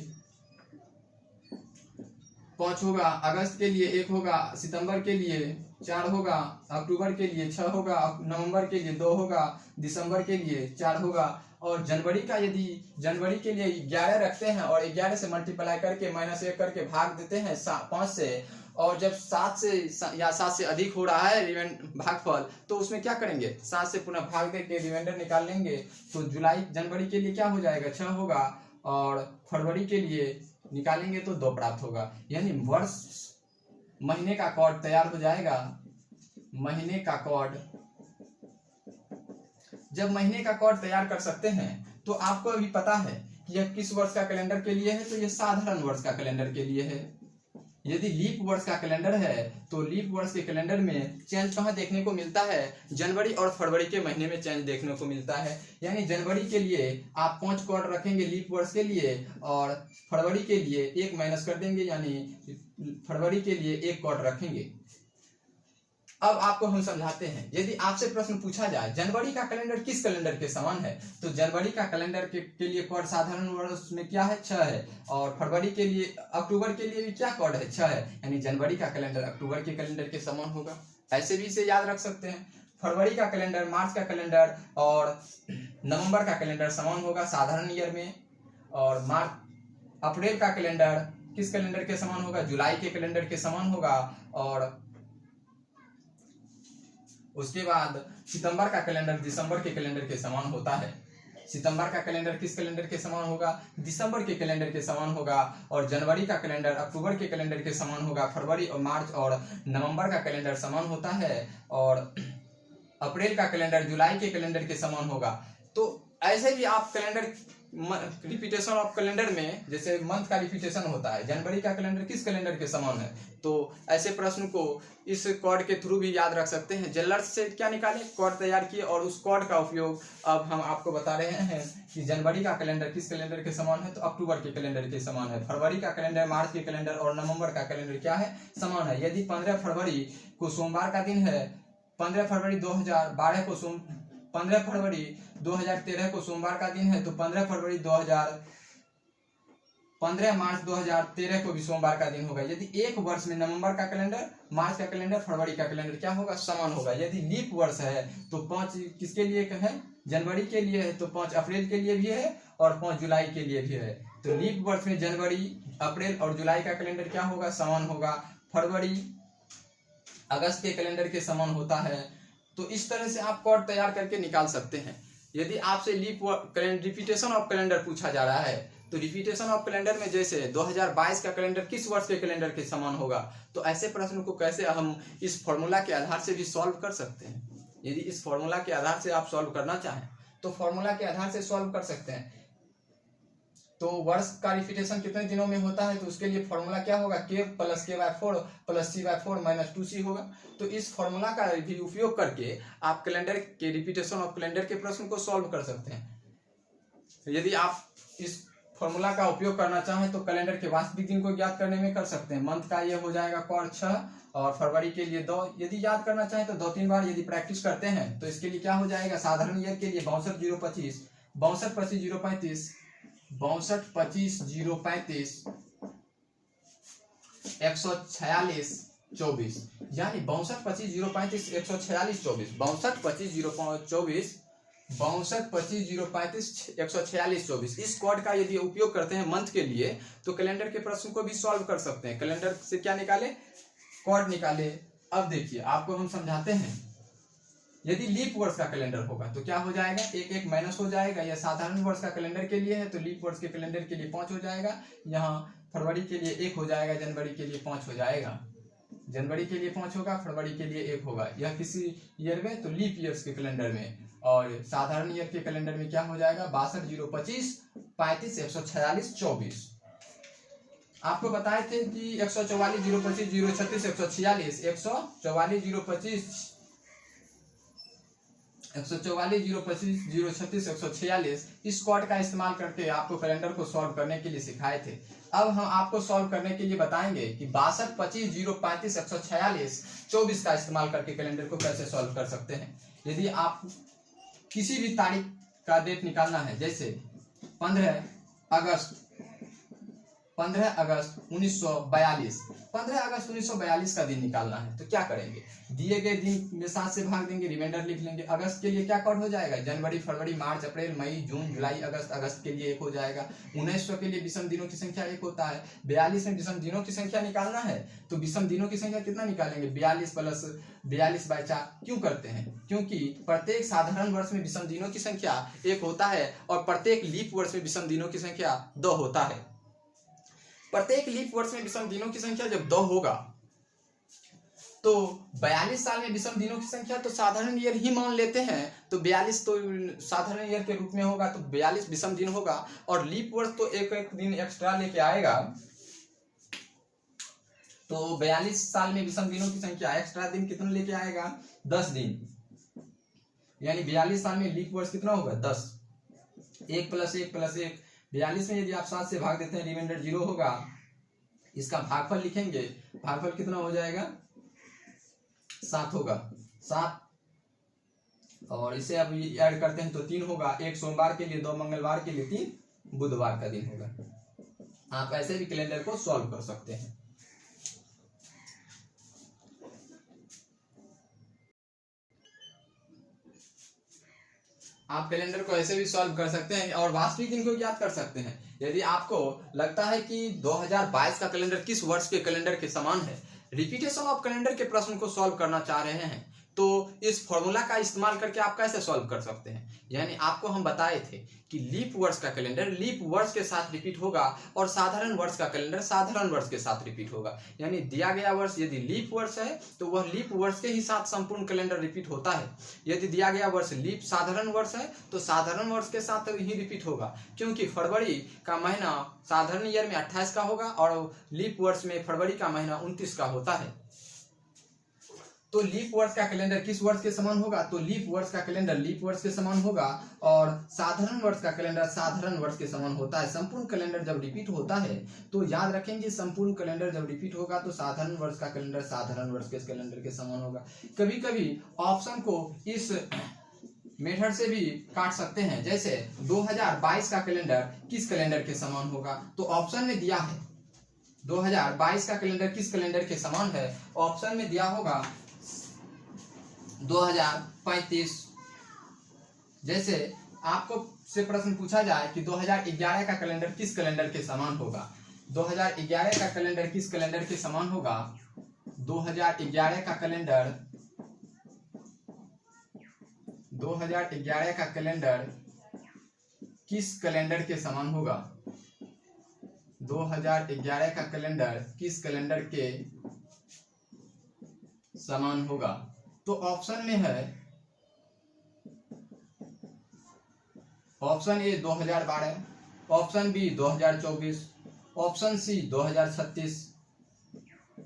5 होगा, अगस्त के लिए 1 होगा, सितंबर के लिए 4 होगा, अक्टूबर के लिए 6 होगा, नवंबर के लिए 2 होगा, दिसंबर के लिए 4 होगा। और जनवरी का यदि जनवरी के लिए 11 रखते हैं और 11 से मल्टीप्लाई करके -1 करके भाग देते हैं 5 से, और जब 7 से या 7 से अधिक हो रहा है भागफल तो उसमें क्या करेंगे 7 से पुनः भाग देके रिमाइंडर निकाल लेंगे। तो जनवरी के लिए क्या हो जाएगा 6 होगा और फरवरी के लिए निकालेंगे तो 2 प्राप्त होगा। यानी वर्ष महीने का कोड तैयार हो जाएगा। महीने का कोड, जब महीने का कोड तैयार कर सकते हैं तो आपको अभी पता है कि यह किस वर्ष का कैलेंडर के लिए है, तो यह साधारण वर्ष का कैलेंडर के लिए है। यदि लीप वर्ष का कैलेंडर है तो लीप वर्ष के कैलेंडर में चेंज कहाँ देखने को मिलता है, जनवरी और फरवरी के महीने में चेंज देखने को मिलता है। यानी जनवरी के लिए आप 5 क्वार्टर रखेंगे लीप वर्ष के लिए और फरवरी के लिए 1 माइनस कर देंगे, यानी फरवरी के लिए 1 क्वार्टर रखेंगे। अब आपको हम समझाते हैं। यदि आपसे प्रश्न पूछा जाए जनवरी का कैलेंडर किस कैलेंडर के समान है, तो जनवरी का कैलेंडर के लिए कोड साधारण वर्ष में क्या है, 6 है, और फरवरी के लिए अक्टूबर के लिए भी क्या कोड है, 6 है, यानी जनवरी का कैलेंडर अक्टूबर के कैलेंडर के समान होगा। ऐसे भी इसे याद रख सकते हैं। फरवरी का कैलेंडर मार्च का कैलेंडर और नवंबर का कैलेंडर समान होगा साधारण ईयर में, और अप्रैल का कैलेंडर किस कैलेंडर के समान होगा, जुलाई के कैलेंडर के समान होगा, और उसके बाद सितंबर का कैलेंडर दिसंबर के कैलेंडर के समान होता है। सितंबर का कैलेंडर किस कैलेंडर के समान होगा, दिसंबर के कैलेंडर के समान होगा, और जनवरी का कैलेंडर अक्टूबर के कैलेंडर के समान होगा। फरवरी और मार्च और नवंबर का कैलेंडर समान होता है, और अप्रैल का कैलेंडर जुलाई के कैलेंडर के समान होगा। तो ऐसे भी आप कैलेंडर रिपीटेशन ऑफ कैलेंडर में जैसे मंथ का रिपीटेशन होता है, जनवरी का कैलेंडर किस कैलेंडर के समान है, तो ऐसे प्रश्न को इस कोड के थ्रू भी याद रख सकते हैं। जेलर्स से क्या निकाले, कोड तैयार किए, और उस कोड का उपयोग अब हम आपको बता रहे हैं कि जनवरी का कैलेंडर किस कैलेंडर के समान है, तो अक्टूबर के कैलेंडर के समान है। फरवरी का कैलेंडर मार्च के कैलेंडर और नवंबर का कैलेंडर क्या है, समान है। यदि 15 फरवरी को सोमवार का दिन है, 15 फरवरी 2012 को 15 फरवरी 2013 को सोमवार का दिन है, तो 15 मार्च 2013 को भी सोमवार का दिन होगा। यदि एक वर्ष में नवंबर का कैलेंडर, मार्च का कैलेंडर, फरवरी का कैलेंडर क्या होगा, समान होगा। यदि लीप वर्ष है तो 5 किसके लिए है, जनवरी के लिए है, तो 5 अप्रैल के लिए भी है और 5 जुलाई के लिए भी है। तो लीप वर्ष में जनवरी, अप्रैल और जुलाई का कैलेंडर क्या होगा, समान होगा। फरवरी अगस्त के कैलेंडर के समान होता है। तो इस तरह से आप कोड तैयार करके निकाल सकते हैं। यदि आपसे रिपीटेशन ऑफ कैलेंडर पूछा जा रहा है, तो रिपीटेशन ऑफ कैलेंडर में जैसे 2022 का कैलेंडर किस वर्ष के कैलेंडर के समान होगा, तो ऐसे प्रश्न को कैसे हम इस फॉर्मूला के आधार से भी सॉल्व कर सकते हैं। यदि इस फॉर्मूला के आधार से आप सॉल्व करना चाहें तो फॉर्मूला के आधार से सॉल्व कर सकते हैं। तो वर्ष का रिपीटेशन कितने दिनों में होता है, तो उसके लिए फॉर्मूला क्या होगा, k + k/4 + c/4 - 2c होगा। तो इस फॉर्मूला का भी उपयोग करके आप कैलेंडर के रिपीटेशन ऑफ कैलेंडर के प्रश्न को सॉल्व कर सकते हैं। यदि आप इस फॉर्मूला का उपयोग करना चाहें तो कैलेंडर के वास्तविक दिन को ज्ञात करने में कर सकते हैं। मंथ का ये हो जाएगा कॉड 6 और फरवरी के लिए 2। यदि याद करना चाहें तो 2-3 बार यदि प्रैक्टिस करते हैं तो इसके लिए क्या हो जाएगा, साधारण ईयर के लिए 62 025 146 24, यानी 62 025 146 24 इस कोड का यदि उपयोग करते हैं मंथ के लिए तो कैलेंडर के प्रश्न को भी सॉल्व कर सकते हैं। कैलेंडर से क्या निकाले, कोड निकाले। अब देखिए आपको हम समझाते हैं। यदि लीप वर्ष का कैलेंडर होगा तो क्या हो जाएगा, 1 माइनस हो जाएगा। या साधारण वर्ष का कैलेंडर के लिए है तो लीप वर्ष के कैलेंडर के लिए 5 हो जाएगा। यहाँ फरवरी के लिए 1 हो जाएगा, जनवरी के लिए 5 हो जाएगा। जनवरी के लिए 5 होगा, फरवरी के लिए 1 होगा। यह किसी ईयर में, तो लीप ईयर्स के कैलेंडर में। और साधारण ईयर के कैलेंडर में क्या हो जाएगा, 62 025 35 146 24। आपको बताए थे कि 144 025 036 146 144 025 036 146 इस कोड का इस्तेमाल करके आपको कैलेंडर को सॉल्व करने के लिए सिखाए थे। अब हम आपको सॉल्व करने के लिए बताएंगे कि 62 25 035 146 24 का इस्तेमाल करके कैलेंडर को कैसे सॉल्व कर सकते हैं। यदि आप किसी भी तारीख का डेट निकालना है, जैसे 15 अगस्त 1942 15 अगस्त 1942 का दिन निकालना है तो क्या करेंगे, दिए गए दिन में 7 से भाग देंगे, रिमाइंडर लिख लेंगे। अगस्त के लिए क्या कोड हो जाएगा, जनवरी फरवरी मार्च अप्रैल मई जून जुलाई अगस्त। अगस्त के लिए 1 हो जाएगा। 1900 के लिए विषम दिनों की संख्या 1 होता है। 42 में विषम दिनों की संख्या निकालना है तो विषम दिनों की संख्या कितना निकालेंगे, 42 + 42/4। क्यों करते हैं, क्योंकि प्रत्येक साधारण वर्ष में विषम दिनों की संख्या 1 होता है और प्रत्येक लीप वर्ष में विषम दिनों की संख्या 2 होता है। प्रत्येक लीप वर्ष में विषम दिनों की संख्या जब 2 होगा तो 42 साल में विषम दिनों की संख्या तो साधारण ईयर ही मान लेते हैं, तो 42 तो साधारण ईयर के रूप में होगा, तो 42 विषम दिन होगा। और लीप वर्ष तो एक दिन एक्स्ट्रा लेके आएगा, तो 42 साल में विषम दिनों की संख्या एक्स्ट्रा दिन कितना लेके आएगा 10 दिन, यानी 42 साल में लीप वर्ष कितना होगा 10। 1 + 1 + 1 42 में यदि आप 7 से भाग देते हैं रिमाइंडर 0 होगा, इसका भागफल लिखेंगे, भागफल कितना हो जाएगा 7 होगा 7, और इसे अब ऐड करते हैं तो 3 होगा, 1 सोमवार के लिए, 2 मंगलवार के लिए, 3 बुधवार का दिन होगा। आप ऐसे भी कैलेंडर को सॉल्व कर सकते हैं। आप कैलेंडर को ऐसे भी सॉल्व कर सकते हैं और वास्तविक दिन को याद कर सकते हैं। यदि आपको लगता है कि 2022 का कैलेंडर किस वर्ष के कैलेंडर के समान है, रिपीटेशन ऑफ कैलेंडर के प्रश्न को सॉल्व करना चाह रहे हैं, तो इस फॉर्मूला का इस्तेमाल करके आप कैसे सॉल्व कर सकते हैं। यानी आपको हम बताए थे कि लीप वर्ष का कैलेंडर लीप वर्ष के साथ रिपीट होगा और साधारण वर्ष का कैलेंडर साधारण वर्ष के साथ रिपीट होगा। यानी दिया गया वर्ष यदि लीप वर्ष है तो वह लीप वर्ष के ही साथ संपूर्ण कैलेंडर रिपीट होता है। यदि दिया गया वर्ष लीप साधारण वर्ष है तो साधारण वर्ष के साथ ही रिपीट होगा, क्योंकि फरवरी का महीना साधारण ईयर में 28 का होगा और लीप वर्ष में फरवरी का महीना 29 का होता है। तो लीप वर्ष का कैलेंडर किस वर्ष के समान होगा, तो लीप वर्ष का कैलेंडर लीप वर्ष के समान होगा और साधारण वर्ष का कैलेंडर साधारण वर्ष के समान होता है। संपूर्ण कैलेंडर जब रिपीट होता है तो याद रखेंगे, संपूर्ण कैलेंडर जब रिपीट होगा तो साधारण वर्ष का कैलेंडर साधारण वर्ष के कैलेंडर के समान होगा। कभी कभी ऑप्शन को इस मेथड से भी काट सकते हैं, जैसे 2022 का कैलेंडर किस कैलेंडर के समान होगा, तो ऑप्शन में दिया है 2022 का कैलेंडर किस कैलेंडर के समान है, ऑप्शन में दिया होगा 2035। जैसे आपको से प्रश्न पूछा जाए कि 2011 का कैलेंडर किस कैलेंडर के समान होगा, 2011 का कैलेंडर किस कैलेंडर के समान होगा, 2011 का कैलेंडर 2011 का कैलेंडर किस कैलेंडर के समान होगा, 2011 का कैलेंडर किस कैलेंडर के समान होगा। तो ऑप्शन में है option A 2012, option B 2024, option C 2036,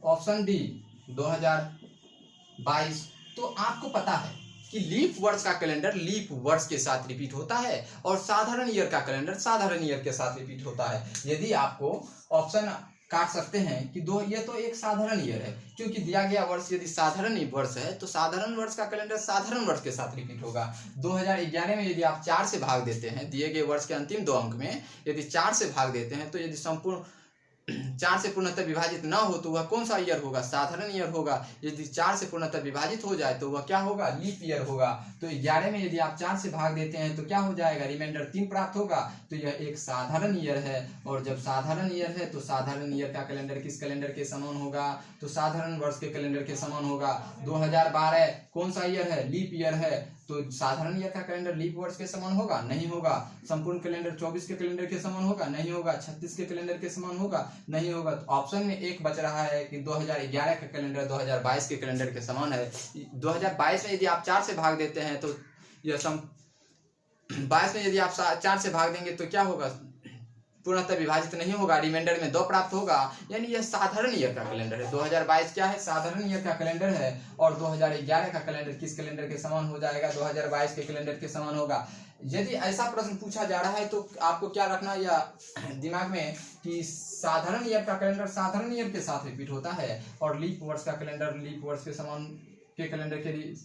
option D 2022। तो आपको पता है कि लीप वर्ष का कैलेंडर लीप वर्ष के साथ रिपीट होता है और साधारण ईयर का कैलेंडर साधारण ईयर के साथ रिपीट होता है। यदि आपको ऑप्शन काट सकते हैं कि ये तो एक साधारण ईयर है, क्योंकि दिया गया वर्ष यदि साधारण वर्ष है तो साधारण वर्ष का कैलेंडर साधारण वर्ष के साथ रिपीट होगा। 2011 में यदि आप 4 से भाग देते हैं, दिए गए वर्ष के अंतिम 2 अंक में यदि 4 से भाग देते हैं तो यदि संपूर्ण 4 से पूर्णतः विभाजित ना हो तो वह कौन सा ईयर होगा, साधारण ईयर होगा। यदि 4 से पूर्णतः विभाजित हो जाए तो वह क्या होगा, लीप ईयर होगा। तो 11 में यदि आप 4 से भाग देते हैं तो क्या हो जाएगा, रिमाइंडर 3 प्राप्त होगा। तो यह एक साधारण ईयर है, और जब साधारण ईयर है तो साधारण ईयर का कैलेंडर किस कैलेंडर के समान होगा, तो साधारण वर्ष के कैलेंडर के समान होगा। 2012 कौन सा ईयर है, लीप ईयर है, तो साधारण ईयर का कैलेंडर लीप वर्ष के समान होगा, नहीं होगा। संपूर्ण कैलेंडर 24 के कैलेंडर के समान होगा, नहीं होगा। 36 के कैलेंडर के समान होगा, नहीं होगा। तो ऑप्शन में एक बच रहा है कि 2011 का कैलेंडर 2022 के कैलेंडर के समान है। 2022 में यदि आप 4 से भाग देते हैं तो यह 22 में यदि आप 4 से भाग देंगे तो क्या होगा, पूर्णतः विभाजित नहीं होगा, रिमाइंडर में 2 प्राप्त होगा। यानी यह साधारण ईयर का कैलेंडर है। 2022 क्या है, साधारण ईयर का कैलेंडर है, और 2011 का कैलेंडर किस कैलेंडर के समान हो जाएगा, 2022 के कैलेंडर के समान होगा। यदि ऐसा प्रश्न पूछा जा रहा है तो आपको क्या रखना या दिमाग में कि साधारण ईयर का कैलेंडर साधारण ईयर के साथ रिपीट होता है, और लीप वर्ष का कैलेंडर लीप वर्ष के समान के कैलेंडर के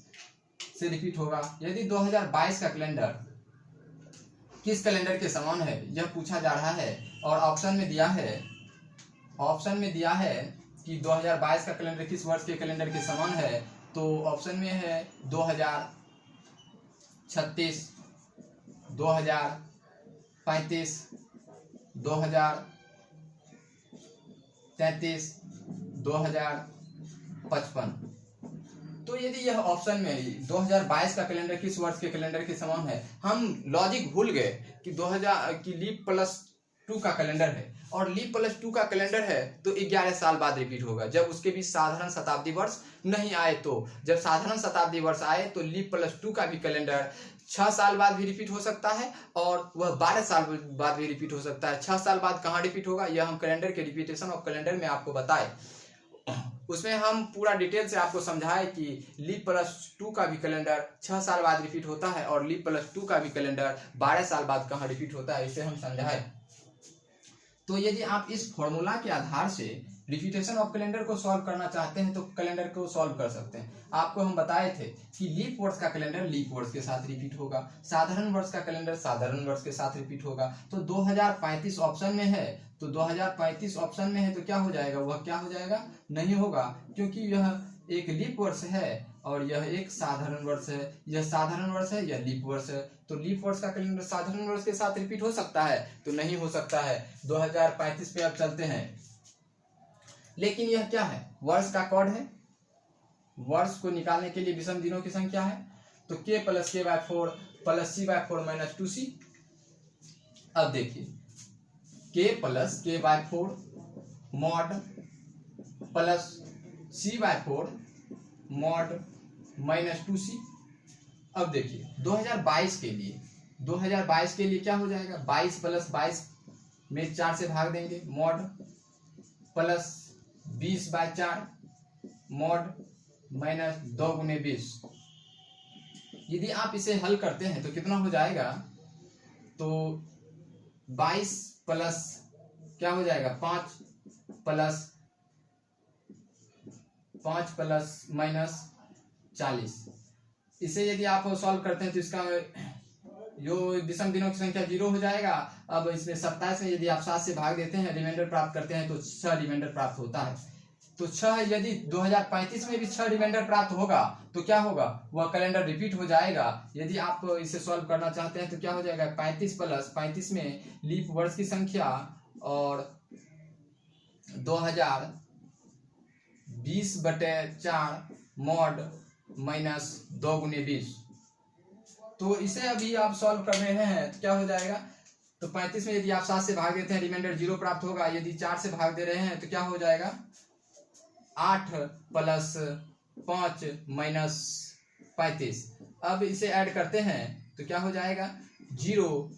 से रिपीट होगा। यदि 2022 का कैलेंडर किस कैलेंडर के समान है यह पूछा जा रहा है, और ऑप्शन में दिया है कि 2022 का कैलेंडर किस वर्ष के कैलेंडर के समान है, तो ऑप्शन में है 2036, 2035, 2033, 2055। तो यदि यह ऑप्शन में 2022 का कैलेंडर किस वर्ष के कैलेंडर के समान है, हम लॉजिक भूल गए कि 2000 की लीप +2 का कैलेंडर है, और लीप +2 का कैलेंडर है तो 11 साल बाद रिपीट होगा, जब उसके बीच साधारण शताब्दी वर्ष नहीं आए। तो जब साधारण शताब्दी वर्ष आए तो लीप +2 का भी कैलेंडर 6 साल बाद भी रिपीट हो सकता है, और वह 12 साल बाद भी रिपीट हो सकता है। 6 साल बाद कहाँ रिपीट होगा, यह हम कैलेंडर के रिपीटेशन ऑफ कैलेंडर में आपको बताए। उसमें हम पूरा डिटेल से आपको समझाए कि लीप+2 का भी कैलेंडर 6 साल बाद रिपीट होता है और लीप+2 का भी कैलेंडर 12 साल बाद कहाँ रिपीट होता है, इसे हम समझाए। तो यदि आप इस फॉर्मूला के आधार से रिपीटेशन ऑफ कैलेंडर को सॉल्व करना चाहते हैं तो कैलेंडर को सॉल्व कर सकते हैं। आपको हम बताए थे कि लीप वर्ष का कैलेंडर लीप वर्ष के साथ रिपीट होगा, साधारण वर्ष का कैलेंडर साधारण वर्ष के साथ रिपीट होगा। तो 2035 ऑप्शन में है, तो 2035 ऑप्शन में है तो क्या हो जाएगा, वह क्या हो जाएगा, नहीं होगा, क्योंकि यह एक लीप वर्ष है और यह एक साधारण वर्ष है। यह साधारण वर्ष है, यह लीप वर्ष है, तो लीप वर्ष का कैलेंडर साधारण वर्ष के साथ रिपीट हो सकता है, तो नहीं हो सकता है। 2035 पे अब चलते हैं। लेकिन यह क्या है, वर्ष का कोड है। वर्ष को निकालने के लिए विषम दिनों की संख्या है, तो k + k/4 + c/4 - 2c। अब देखिए k + k/4 mod plus c/4 mod -2c। अब देखिए 2022 के लिए, 2022 के लिए क्या हो जाएगा, 22 + 22 में 4 से भाग देंगे, mod प्लस 20/4 mod -2 × 20। यदि आप इसे हल करते हैं तो कितना हो जाएगा, तो 22 प्लस क्या हो जाएगा, 5 प्लस -40। इसे यदि आप सॉल्व करते हैं तो इसका जो विषम दिनों की संख्या 0 हो जाएगा। अब इसमें 27 में यदि आप 7 से भाग देते हैं, रिमाइंडर प्राप्त करते हैं तो 6 रिमाइंडर प्राप्त होता है। तो 6 यदि 2035 में भी 6 रिमाइंडर प्राप्त होगा तो क्या होगा, वह कैलेंडर रिपीट हो जाएगा। यदि आप इसे सॉल्व करना चाहते हैं तो क्या हो जाएगा, 35 + 35 में लीप वर्ष की संख्या और 2020/4 mod -2 × 20। तो इसे अभी आप सॉल्व कर रहे हैं तो क्या हो जाएगा, तो 35 में यदि आप 7 से भाग देते हैं, रिमाइंडर 0 प्राप्त होगा। यदि 4 से भाग दे रहे हैं तो क्या हो जाएगा, 8 + 5 - 35। अब इसे ऐड करते हैं तो क्या हो जाएगा, 0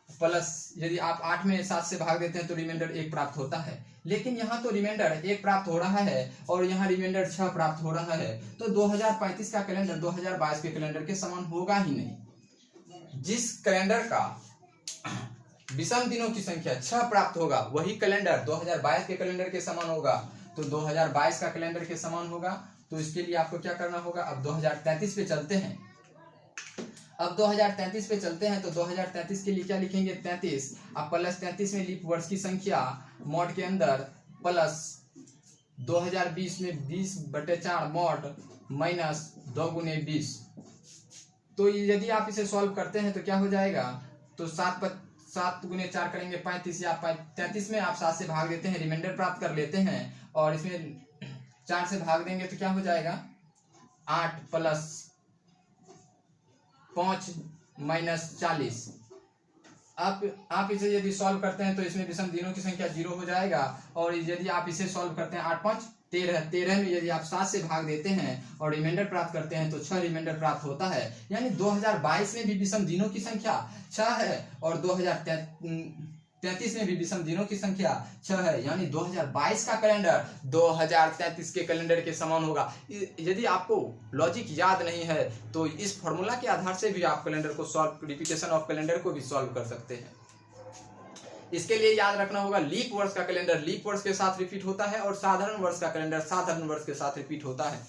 प्लस यदि आप 8 में 7 से भाग देते हैं तो रिमाइंडर 1 प्राप्त होता है। लेकिन यहाँ तो रिमाइंडर 1 प्राप्त हो रहा है और यहाँ रिमाइंडर 6 प्राप्त हो रहा है, तो 2035 का कैलेंडर 2022 के कैलेंडर के समान होगा ही नहीं। जिस कैलेंडर का विषम दिनों की संख्या 6 प्राप्त होगा वही कैलेंडर 2022 के कैलेंडर के समान होगा, तो 2022 का कैलेंडर के समान होगा। तो इसके लिए आपको क्या करना होगा, अब 2033 पे चलते हैं। अब 2033 पे चलते हैं तो 2033 के लिए क्या लिखेंगे, 33 अब प्लस 33 में लीप वर्ष की संख्या मॉड के अंदर प्लस 2020 में 20/4 mod -2 × 20। तो यदि आप इसे सॉल्व करते हैं तो क्या हो जाएगा, तो 7 × 4 करेंगे 35, या 33 में आप 7 से भाग देते हैं, रिमाइंडर प्राप्त कर लेते हैं और इसमें 4 से भाग देंगे तो क्या हो जाएगा, 8 + 5 - 40। आप इसे यदि सॉल्व करते हैं तो इसमें विषम दिनों की संख्या 0 हो जाएगा। और यदि आप इसे सॉल्व करते हैं 8 × 5 = 13 में यदि आप 7 से भाग देते हैं और रिमाइंडर प्राप्त करते हैं तो 6 रिमाइंडर प्राप्त होता है। यानी 2022 में भी विषम दिनों की संख्या 6 है और 2033 में भी विषम दिनों की संख्या 6 है। यानी 2022 का कैलेंडर 2033 के कैलेंडर के समान होगा। यदि आपको लॉजिक याद नहीं है तो इस फॉर्मूला के आधार से भी आप कैलेंडर को सॉल्व, रिपीटेशन ऑफ कैलेंडर को भी सॉल्व कर सकते हैं। इसके लिए याद रखना होगा, लीप वर्ष का कैलेंडर लीप वर्ष के साथ रिपीट होता है और साधारण वर्ष का कैलेंडर साधारण वर्ष के साथ रिपीट होता है।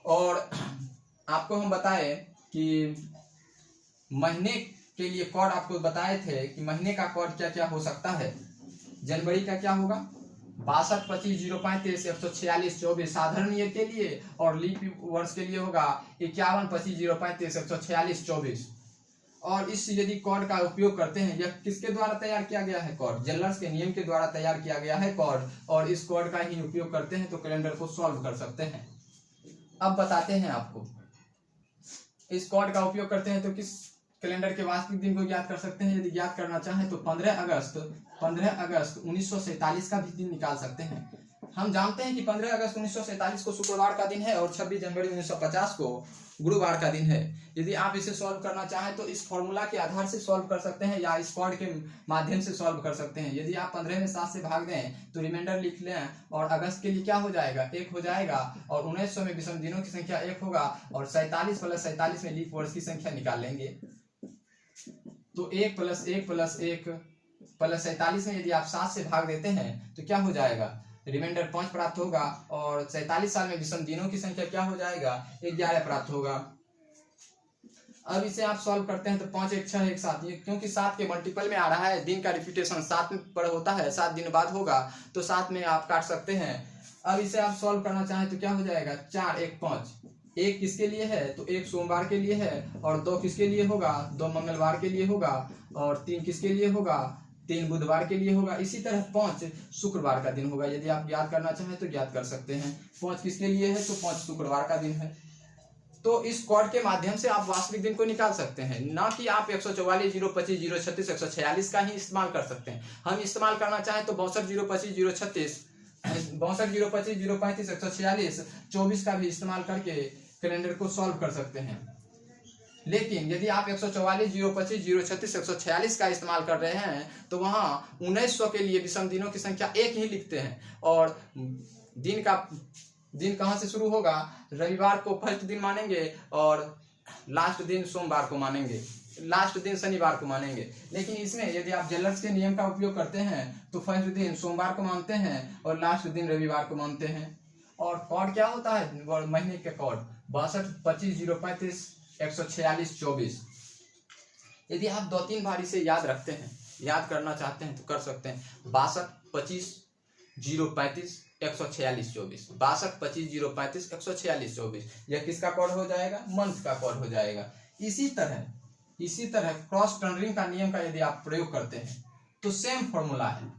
और आपको हम बताए कि महीने के लिए कोड आपको बताए थे कि महीने का कोड क्या क्या हो सकता है। जनवरी का क्या होगा, 62 25 035 146 24 साधारण ईयर के लिए, और लीप वर्ष के लिए होगा 51 25 035 146 24। और इस यदि कोड का उपयोग करते हैं, यह किसके द्वारा तैयार किया गया है, कोड जेलर्स के नियम के द्वारा तैयार किया गया है कोड, और इस कोड का ही उपयोग करते हैं तो कैलेंडर को सॉल्व कर सकते हैं। अब बताते हैं आपको, इस कोड का उपयोग करते हैं तो किस कैलेंडर के वास्तविक दिन को ज्ञात कर सकते हैं। यदि ज्ञात करना चाहें तो 15 अगस्त 1947 का भी दिन निकाल सकते हैं। हम जानते हैं कि 15 अगस्त 1947 को शुक्रवार का दिन है और 26 जनवरी 1950 को गुरुवार का दिन है। यदि आप इसे सॉल्व करना चाहें तो इस फॉर्मूला के आधार से सॉल्व कर सकते हैं या इस कॉर्ड के माध्यम से सॉल्व कर सकते हैं। यदि आप 15 में 7 से भाग दें तो रिमाइंडर लिख लें और अगस्त के लिए क्या हो जाएगा, 1 हो जाएगा और 1900 में विषम दिनों की संख्या 1 होगा और 47 + 47 में लीप वर्ष की संख्या निकाल लेंगे। तो 1 + 1 + 1 + 47 में यदि आप 7 से भाग देते हैं तो क्या हो जाएगा, रिमाइंडर 5 प्राप्त होगा और 47 साल में विषम दिनों की संख्या क्या हो जाएगा, 11 प्राप्त होगा। अब इसे आप सॉल्व करते हैं तो 5 1 6 1 7, ये क्योंकि 7 के मल्टीपल में आ रहा है, दिन का रिपीटेशन 7 पर होता है, 7 दिन बाद होगा तो 7 में आप काट सकते हैं। अब इसे आप सॉल्व करना चाहें तो क्या हो जाएगा, 4 1 5, 1 किसके लिए है तो 1 सोमवार के लिए है और 2 किसके लिए होगा, 2 मंगलवार के लिए होगा और 3 किसके लिए होगा, 3 बुधवार के लिए होगा। इसी तरह 5 शुक्रवार का दिन होगा। यदि आप ज्ञात करना चाहें तो ज्ञात कर सकते हैं। 5 किसके लिए है तो 5 शुक्रवार का दिन है। तो इस कॉर्ड के माध्यम से आप वास्तविक दिन को निकाल सकते हैं, ना कि आप 144 025 036 146 का ही इस्तेमाल कर सकते हैं। हम इस्तेमाल करना चाहें तो 62 025 036 62 025 035 146 24 का भी इस्तेमाल करके कैलेंडर को सॉल्व कर सकते हैं। लेकिन यदि आप 144 025 036 146 का इस्तेमाल कर रहे हैं तो वहाँ 1900 के लिए विषम दिनों की संख्या 1 ही लिखते हैं और दिन कहाँ से शुरू होगा, रविवार को फर्स्ट दिन मानेंगे और लास्ट दिन सोमवार को मानेंगे, लास्ट दिन शनिवार को मानेंगे। लेकिन इसमें यदि आप जेलर्स के नियम का उपयोग करते हैं तो फर्स्ट दिन सोमवार को मानते हैं और लास्ट दिन रविवार को मानते हैं। और कॉर्ड क्या होता है, महीने के कॉर्ड 62 25 035 146 24। यदि आप 2-3 बार इसे याद रखते हैं, याद करना चाहते हैं तो कर सकते हैं। 62 25 035 146 24, 62 25 035 146 24, यह किसका कॉर्ड हो जाएगा, मंथ का कॉर्ड हो जाएगा। इसी तरह क्रॉस टर्नरिंग का नियम का यदि आप प्रयोग करते हैं तो सेम फॉर्मूला है।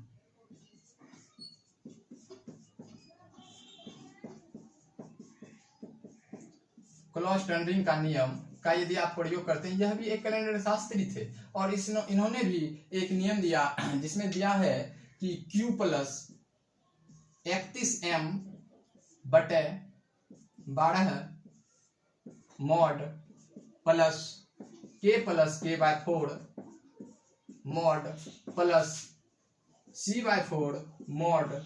क्रॉस टर्नरिंग का नियम का यदि आप प्रयोग करते हैं, यह भी एक कैलेंडर शास्त्री थे और इन्होंने भी एक नियम दिया जिसमें दिया है कि Q + 31M बटे 12 mod plus K + K/4 mod plus C/4 mod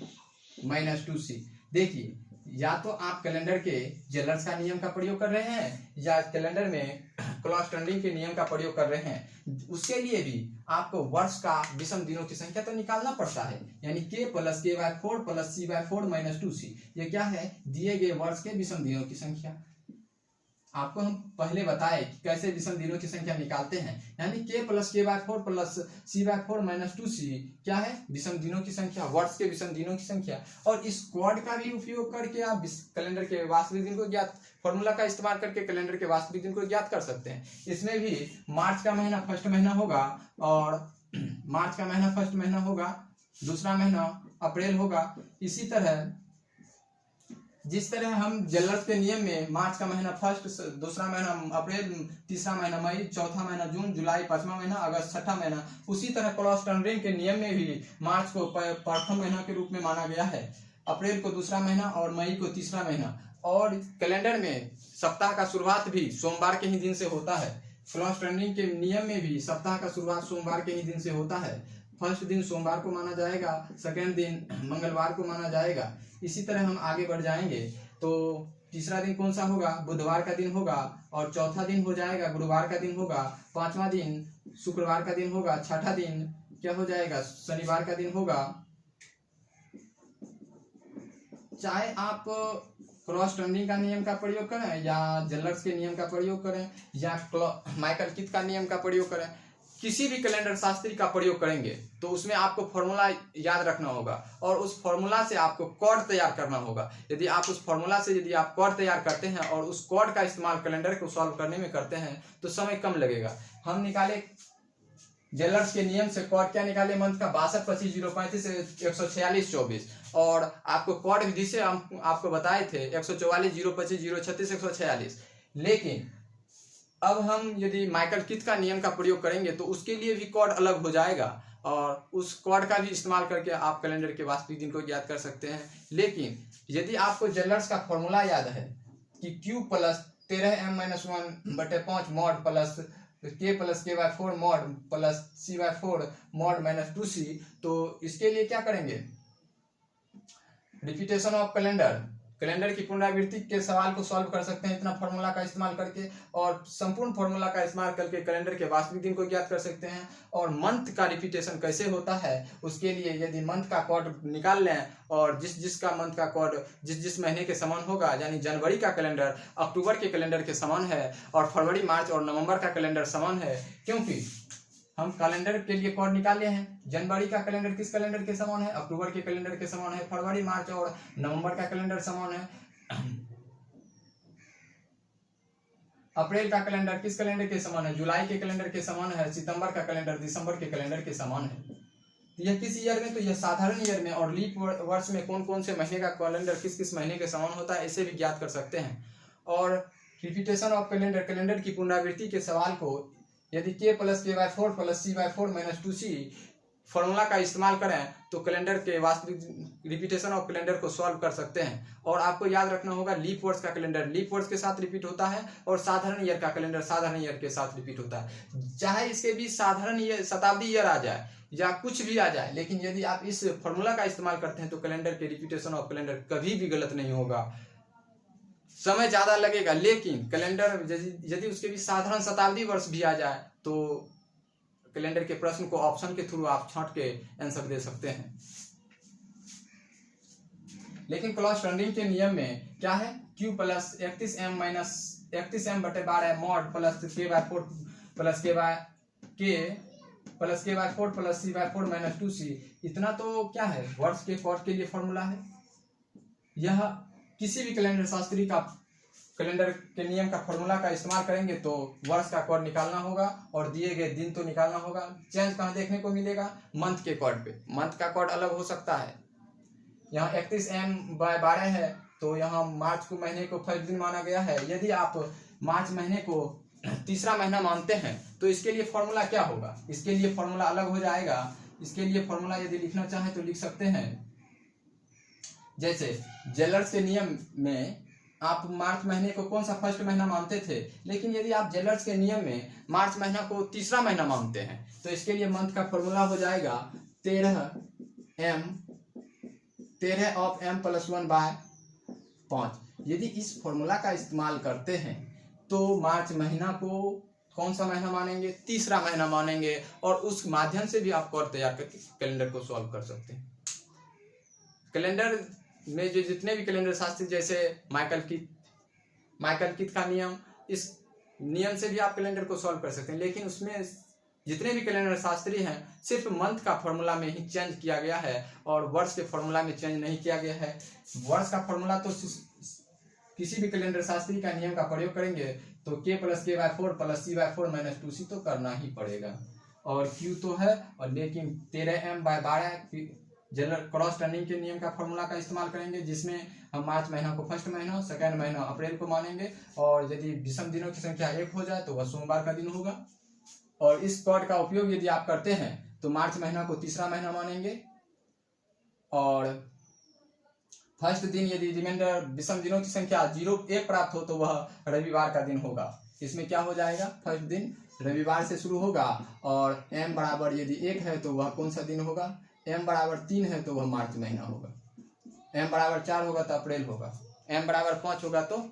-2C। देखिए, या तो आप कैलेंडर के जेलर्स का नियम का प्रयोग कर रहे हैं या कैलेंडर में क्रॉस टर्नरिंग के नियम का प्रयोग कर रहे हैं, उसके लिए भी आपको वर्ष का विषम दिनों की संख्या तो निकालना पड़ता है। यानी K + K/4 plus C/4 -2C, ये क्या है, दिए गए वर्ष के विषम दिनों की संख्या। आपको हम पहले बताए कि कैसे विषम दिनों की संख्या निकालते हैं। यानी K + K/4 plus C/4 -2C क्या है, विषम दिनों की संख्या, वर्ष के विषम दिनों की संख्या। और इस कॉर्ड का भी उपयोग करके आप कैलेंडर के वास्तविक दिन को ज्ञात, फॉर्मूला का इस्तेमाल करके कैलेंडर के वास्तविक दिन को ज्ञात कर सकते हैं। इसमें भी मार्च का महीना फर्स्ट महीना होगा और मार्च का महीना फर्स्ट महीना होगा, दूसरा महीना अप्रैल होगा। इसी तरह जिस तरह हम जेलर्स के नियम में मार्च का महीना फर्स्ट, दूसरा महीना अप्रैल, तीसरा महीना मई, चौथा महीना जून, जुलाई, पांचवा महीना अगस्त, छठा महीना, उसी तरह क्रॉस टर्नरिंग के नियम में भी मार्च को प्रथम महीना के रूप में माना गया है, अप्रैल को दूसरा महीना और मई को तीसरा महीना। और कैलेंडर में सप्ताह का शुरुआत भी सोमवार के ही दिन से होता है। क्रॉस टर्नरिंग के नियम में भी सप्ताह का शुरुआत सोमवार के ही दिन से होता है। फर्स्ट दिन सोमवार को माना जाएगा, सेकेंड दिन मंगलवार को माना जाएगा। इसी तरह हम आगे बढ़ जाएंगे तो तीसरा दिन कौन सा होगा, बुधवार का दिन होगा और चौथा दिन हो जाएगा गुरुवार का दिन होगा, पांचवा दिन शुक्रवार का दिन होगा, छठा दिन क्या हो जाएगा, शनिवार का दिन होगा। चाहे आप क्रॉस टर्नरिंग का नियम का प्रयोग करें या जेलर्स के नियम का प्रयोग करें या माइकल किथ का नियम का प्रयोग करें, किसी भी कैलेंडर शास्त्री का प्रयोग करेंगे तो उसमें आपको फॉर्मूला याद रखना होगा और उस फॉर्मूला से आपको कॉर्ड तैयार करना होगा। यदि आप उस फॉर्मूला से यदि आप कॉर्ड तैयार करते हैं और उस कॉर्ड का इस्तेमाल कैलेंडर को सॉल्व करने में करते हैं तो समय कम लगेगा। हम निकाले जेलर्स के नियम से कॉर्ड क्या निकाले, मंथ का 62 25 035 146 24 और आपको कॉर्ड विधि से हम आपको बताए थे 144 025 036 146। लेकिन अब हम यदि माइकल किथ का नियम का प्रयोग करेंगे तो उसके लिए भी कॉर्ड अलग हो जाएगा और उस कोड का भी इस्तेमाल करके आप कैलेंडर के वास्तविक दिन को ज्ञात कर सकते हैं। लेकिन यदि आपको जेलर्स का फॉर्मूला याद है कि Q plus 13m-1/5 mod plus K+K/4 mod plus C/4 mod -2C, तो इसके लिए क्या करेंगे, रिपीटेशन ऑफ कैलेंडर की पुनरावृत्ति के सवाल को सॉल्व कर सकते हैं इतना फॉर्मूला का इस्तेमाल करके, और संपूर्ण फॉर्मूला का इस्तेमाल करके कैलेंडर के वास्तविक दिन को ज्ञात कर सकते हैं। और मंथ का रिपीटेशन कैसे होता है उसके लिए यदि मंथ का कोड निकाल लें और जिसका मंथ का कोड जिस महीने के समान होगा, यानी जनवरी का कैलेंडर अक्टूबर के कैलेंडर के समान है और फरवरी, मार्च और नवंबर का कैलेंडर समान है, क्योंकि हम कैलेंडर के लिए कोड निकाले हैं। जनवरी का कैलेंडर किस कैलेंडर के समान है, अक्टूबर के कैलेंडर के समान है, फरवरी, मार्च और नवंबर का कैलेंडर समान है। अप्रैल का कैलेंडर किस कैलेंडर के समान है, जुलाई के कैलेंडर के समान है, सितंबर का कैलेंडर दिसंबर के कैलेंडर के समान है। यह किस ईयर में, तो यह साधारण ईयर में, और लीप वर्ष में कौन कौन से महीने का कैलेंडर किस किस महीने के समान होता है इसे भी ज्ञात कर सकते हैं। और रिपीटेशन ऑफ कैलेंडर की पुनरावृत्ति के सवाल को यदि K+K/4 plus C/4 -2C formula का इस्तेमाल करें तो कैलेंडर के वास्तविक रिपीटेशन ऑफ कैलेंडर को सॉल्व कर सकते हैं। और आपको याद रखना होगा लीप वर्ष का कैलेंडर लीप वर्ष के साथ रिपीट होता है और साधारण ईयर का कैलेंडर साधारण ईयर के साथ रिपीट होता है। चाहे इसके बीच साधारण ईयर, शताब्दी ईयर आ जाए या कुछ भी आ जाए, लेकिन यदि आप इस फॉर्मूला का इस्तेमाल करते हैं तो कैलेंडर के रिपीटेशन ऑफ कैलेंडर कभी भी गलत नहीं होगा। समय ज्यादा लगेगा, लेकिन कैलेंडर यदि उसके भी साधारण शताब्दी वर्ष भी आ जाए तो कैलेंडर के प्रश्न को ऑप्शन के थ्रू आप छांट के आंसर दे सकते हैं। लेकिन क्रॉस टर्निंग के नियम में क्या है, Q plus 31m-31m/12 mod plus K/4 plus K/4 plus C/4 -2C, इतना तो क्या है, वर्ष के कोड के लिए फॉर्मूला है। यह किसी भी कैलेंडर शास्त्री का कैलेंडर के नियम का फॉर्मूला का इस्तेमाल करेंगे तो वर्ष का कोड निकालना होगा और दिए गए दिन तो निकालना होगा। चेंज कहाँ देखने को मिलेगा, मंथ के कोड पे। मंथ का कोड अलग हो सकता है, यहाँ 31m/12 है तो यहाँ मार्च को महीने को फर्स्ट दिन माना गया है। यदि आप मार्च महीने को तीसरा महीना मानते हैं तो इसके लिए फॉर्मूला क्या होगा, इसके लिए फॉर्मूला अलग हो जाएगा। इसके लिए फॉर्मूला यदि लिखना चाहें तो लिख सकते हैं, जैसे जेलर्स के नियम में आप मार्च महीने को कौन सा फर्स्ट महीना मानते थे, लेकिन यदि आप जेलर्स के नियम में मार्च महीना को तीसरा महीना मानते हैं तो इसके लिए मंथ का फॉर्मूला हो जाएगा 13 ऑफ m + 1/5। यदि इस फॉर्मूला का इस्तेमाल करते हैं तो मार्च महीना को कौन सा महीना मानेंगे, तीसरा महीना मानेंगे, और उस माध्यम से भी आप कोड तैयार करके कैलेंडर को सॉल्व कर सकते हैं। कैलेंडर में जो जितने भी कैलेंडर शास्त्री जैसे माइकल किथ का नियम, इस नियम से भी आप कैलेंडर को सॉल्व कर सकते हैं। लेकिन उसमें जितने भी कैलेंडर शास्त्री हैं सिर्फ मंथ का फॉर्मूला में ही चेंज किया गया है और वर्ष के फॉर्मूला में चेंज नहीं किया गया है। वर्ष का फॉर्मूला तो किसी भी कैलेंडर शास्त्री का नियम का प्रयोग करेंगे तो K+K/4 प्लस C/4 -2C तो करना ही पड़ेगा। और Q तो है, और लेकिन 13m/12 जनरल क्रॉस टर्निंग के नियम का फॉर्मूला का इस्तेमाल करेंगे, जिसमें हम मार्च महीना को फर्स्ट महीना, सेकेंड महीना अप्रैल को मानेंगे, और यदि विषम दिनों की संख्या 1 हो जाए तो वह सोमवार का दिन होगा। और इस कोड का उपयोग यदि आप करते हैं तो मार्च महीना को तीसरा महीना मानेंगे, और फर्स्ट दिन यदि रिमाइंडर विषम दिनों की संख्या 0-1 प्राप्त हो तो वह रविवार का दिन होगा। इसमें क्या हो जाएगा, फर्स्ट दिन रविवार से शुरू होगा, और m बराबर यदि 1 है तो वह कौन सा दिन होगा, m बराबर 3 है तो वह मार्च महीना होगा, m बराबर 4 होगा तो अप्रैल होगा, m बराबर 5 होगा तो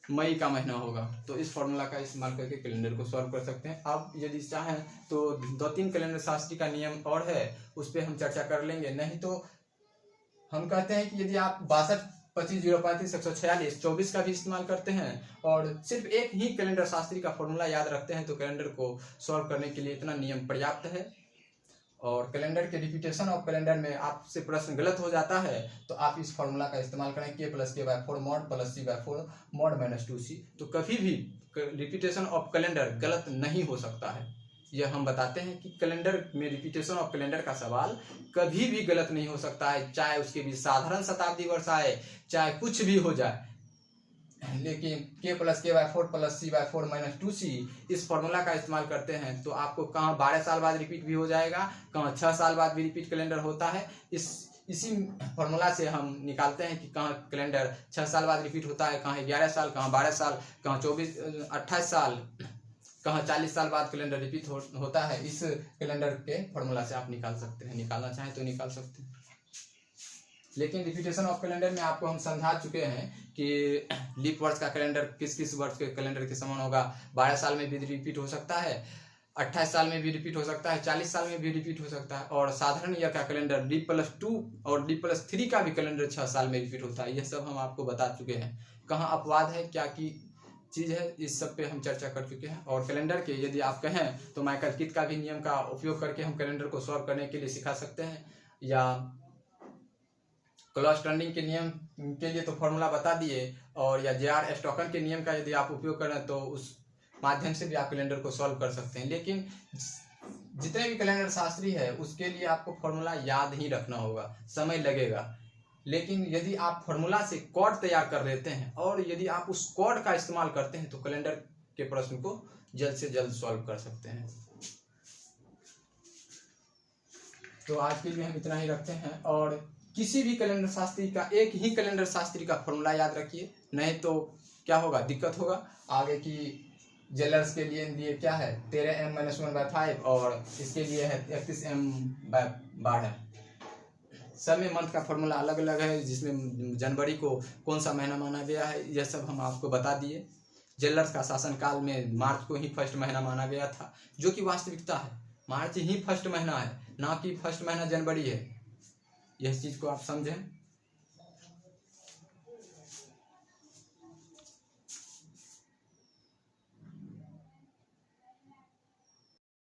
मई का महीना होगा। तो इस फॉर्मूला का इस्तेमाल करके कैलेंडर को सॉल्व कर सकते हैं। अब यदि चाहें तो 2-3 कैलेंडर शास्त्री का नियम और है, उस पर हम चर्चा कर लेंगे। नहीं तो हम कहते हैं कि यदि आप 62, 25, 035, 146, 24 का भी इस्तेमाल करते हैं और सिर्फ एक ही कैलेंडर शास्त्री का फॉर्मूला याद रखते हैं तो कैलेंडर को सॉल्व करने के लिए इतना नियम पर्याप्त है। और कैलेंडर के रिपीटेशन ऑफ कैलेंडर में आपसे प्रश्न गलत हो जाता है तो आप इस फॉर्मूला का इस्तेमाल करें, K+K/4 mod plus C/4 mod -2C, तो कभी भी रिपीटेशन ऑफ कैलेंडर गलत नहीं हो सकता है। यह हम बताते हैं कि कैलेंडर में रिपीटेशन ऑफ कैलेंडर का सवाल कभी भी गलत नहीं हो सकता है, चाहे उसके भी साधारण शताब्दी वर्ष आए, चाहे कुछ भी हो जाए। लेकिन k+k/4 + c/4 - 2c इस फॉर्मूला का इस्तेमाल करते हैं तो आपको कहाँ 12 साल बाद रिपीट भी हो जाएगा, कहाँ 6 साल बाद भी रिपीट कैलेंडर होता है। इसी फॉर्मूला से हम निकालते हैं कि कहाँ कैलेंडर 6 साल बाद रिपीट होता है, कहाँ 11 साल, कहाँ 12 साल, कहाँ 28 साल, कहाँ 40 साल बाद कैलेंडर रिपीट होता है। इस कैलेंडर के फॉर्मूला से आप निकाल सकते हैं, निकालना चाहें तो निकाल सकते हैं। लेकिन रिपीटेशन ऑफ कैलेंडर में आपको हम समझा चुके हैं कि लीप वर्ष का कैलेंडर किस किस वर्ष के कैलेंडर के समान होगा। 12 साल में भी रिपीट हो सकता है, 28 साल में भी रिपीट हो सकता है, 40 साल में भी रिपीट हो सकता है। और साधारण ईयर का कैलेंडर D+2 और D+3 का भी कैलेंडर 6 साल में रिपीट होता है। यह सब हम आपको बता चुके हैं। कहाँ अपवाद है, क्या की चीज़ है, इस सब पे हम चर्चा कर चुके हैं। और कैलेंडर के यदि आप कहें तो माइकल किथ का भी नियम का उपयोग करके हम कैलेंडर को सॉल्व करने के लिए सिखा सकते हैं, या क्लॉस टर्निंग के नियम के लिए तो फॉर्मूला बता दिए, और या J.R. स्टोकन के नियम का यदि आप उपयोग करें तो उस माध्यम से भी आप कैलेंडर को सॉल्व कर सकते हैं। लेकिन जितने भी कैलेंडर शास्त्री है उसके लिए आपको फॉर्मूला याद ही रखना होगा, समय लगेगा। लेकिन यदि आप फॉर्मूला से कोड तैयार कर लेते हैं और यदि आप उस कोड का इस्तेमाल करते हैं तो कैलेंडर के प्रश्न को जल्द से जल्द सॉल्व कर सकते हैं। तो आज के लिए हम इतना ही रखते हैं। और किसी भी कैलेंडर शास्त्री का एक ही कैलेंडर शास्त्री का फॉर्मूला याद रखिए, नहीं तो क्या होगा, दिक्कत होगा आगे की। ज्वेलर्स के लिए क्या है 13m-1/5 और इसके लिए है 31m/12। सब में मंथ का फॉर्मूला अलग अलग है, जिसमें जनवरी को कौन सा महीना माना गया है यह सब हम आपको बता दिए। ज्वेलर्स का शासनकाल में मार्च को ही फर्स्ट महीना माना गया था, जो कि वास्तविकता है। मार्च ही फर्स्ट महीना है, ना कि फर्स्ट महीना जनवरी है। यह चीज़ को आप समझें।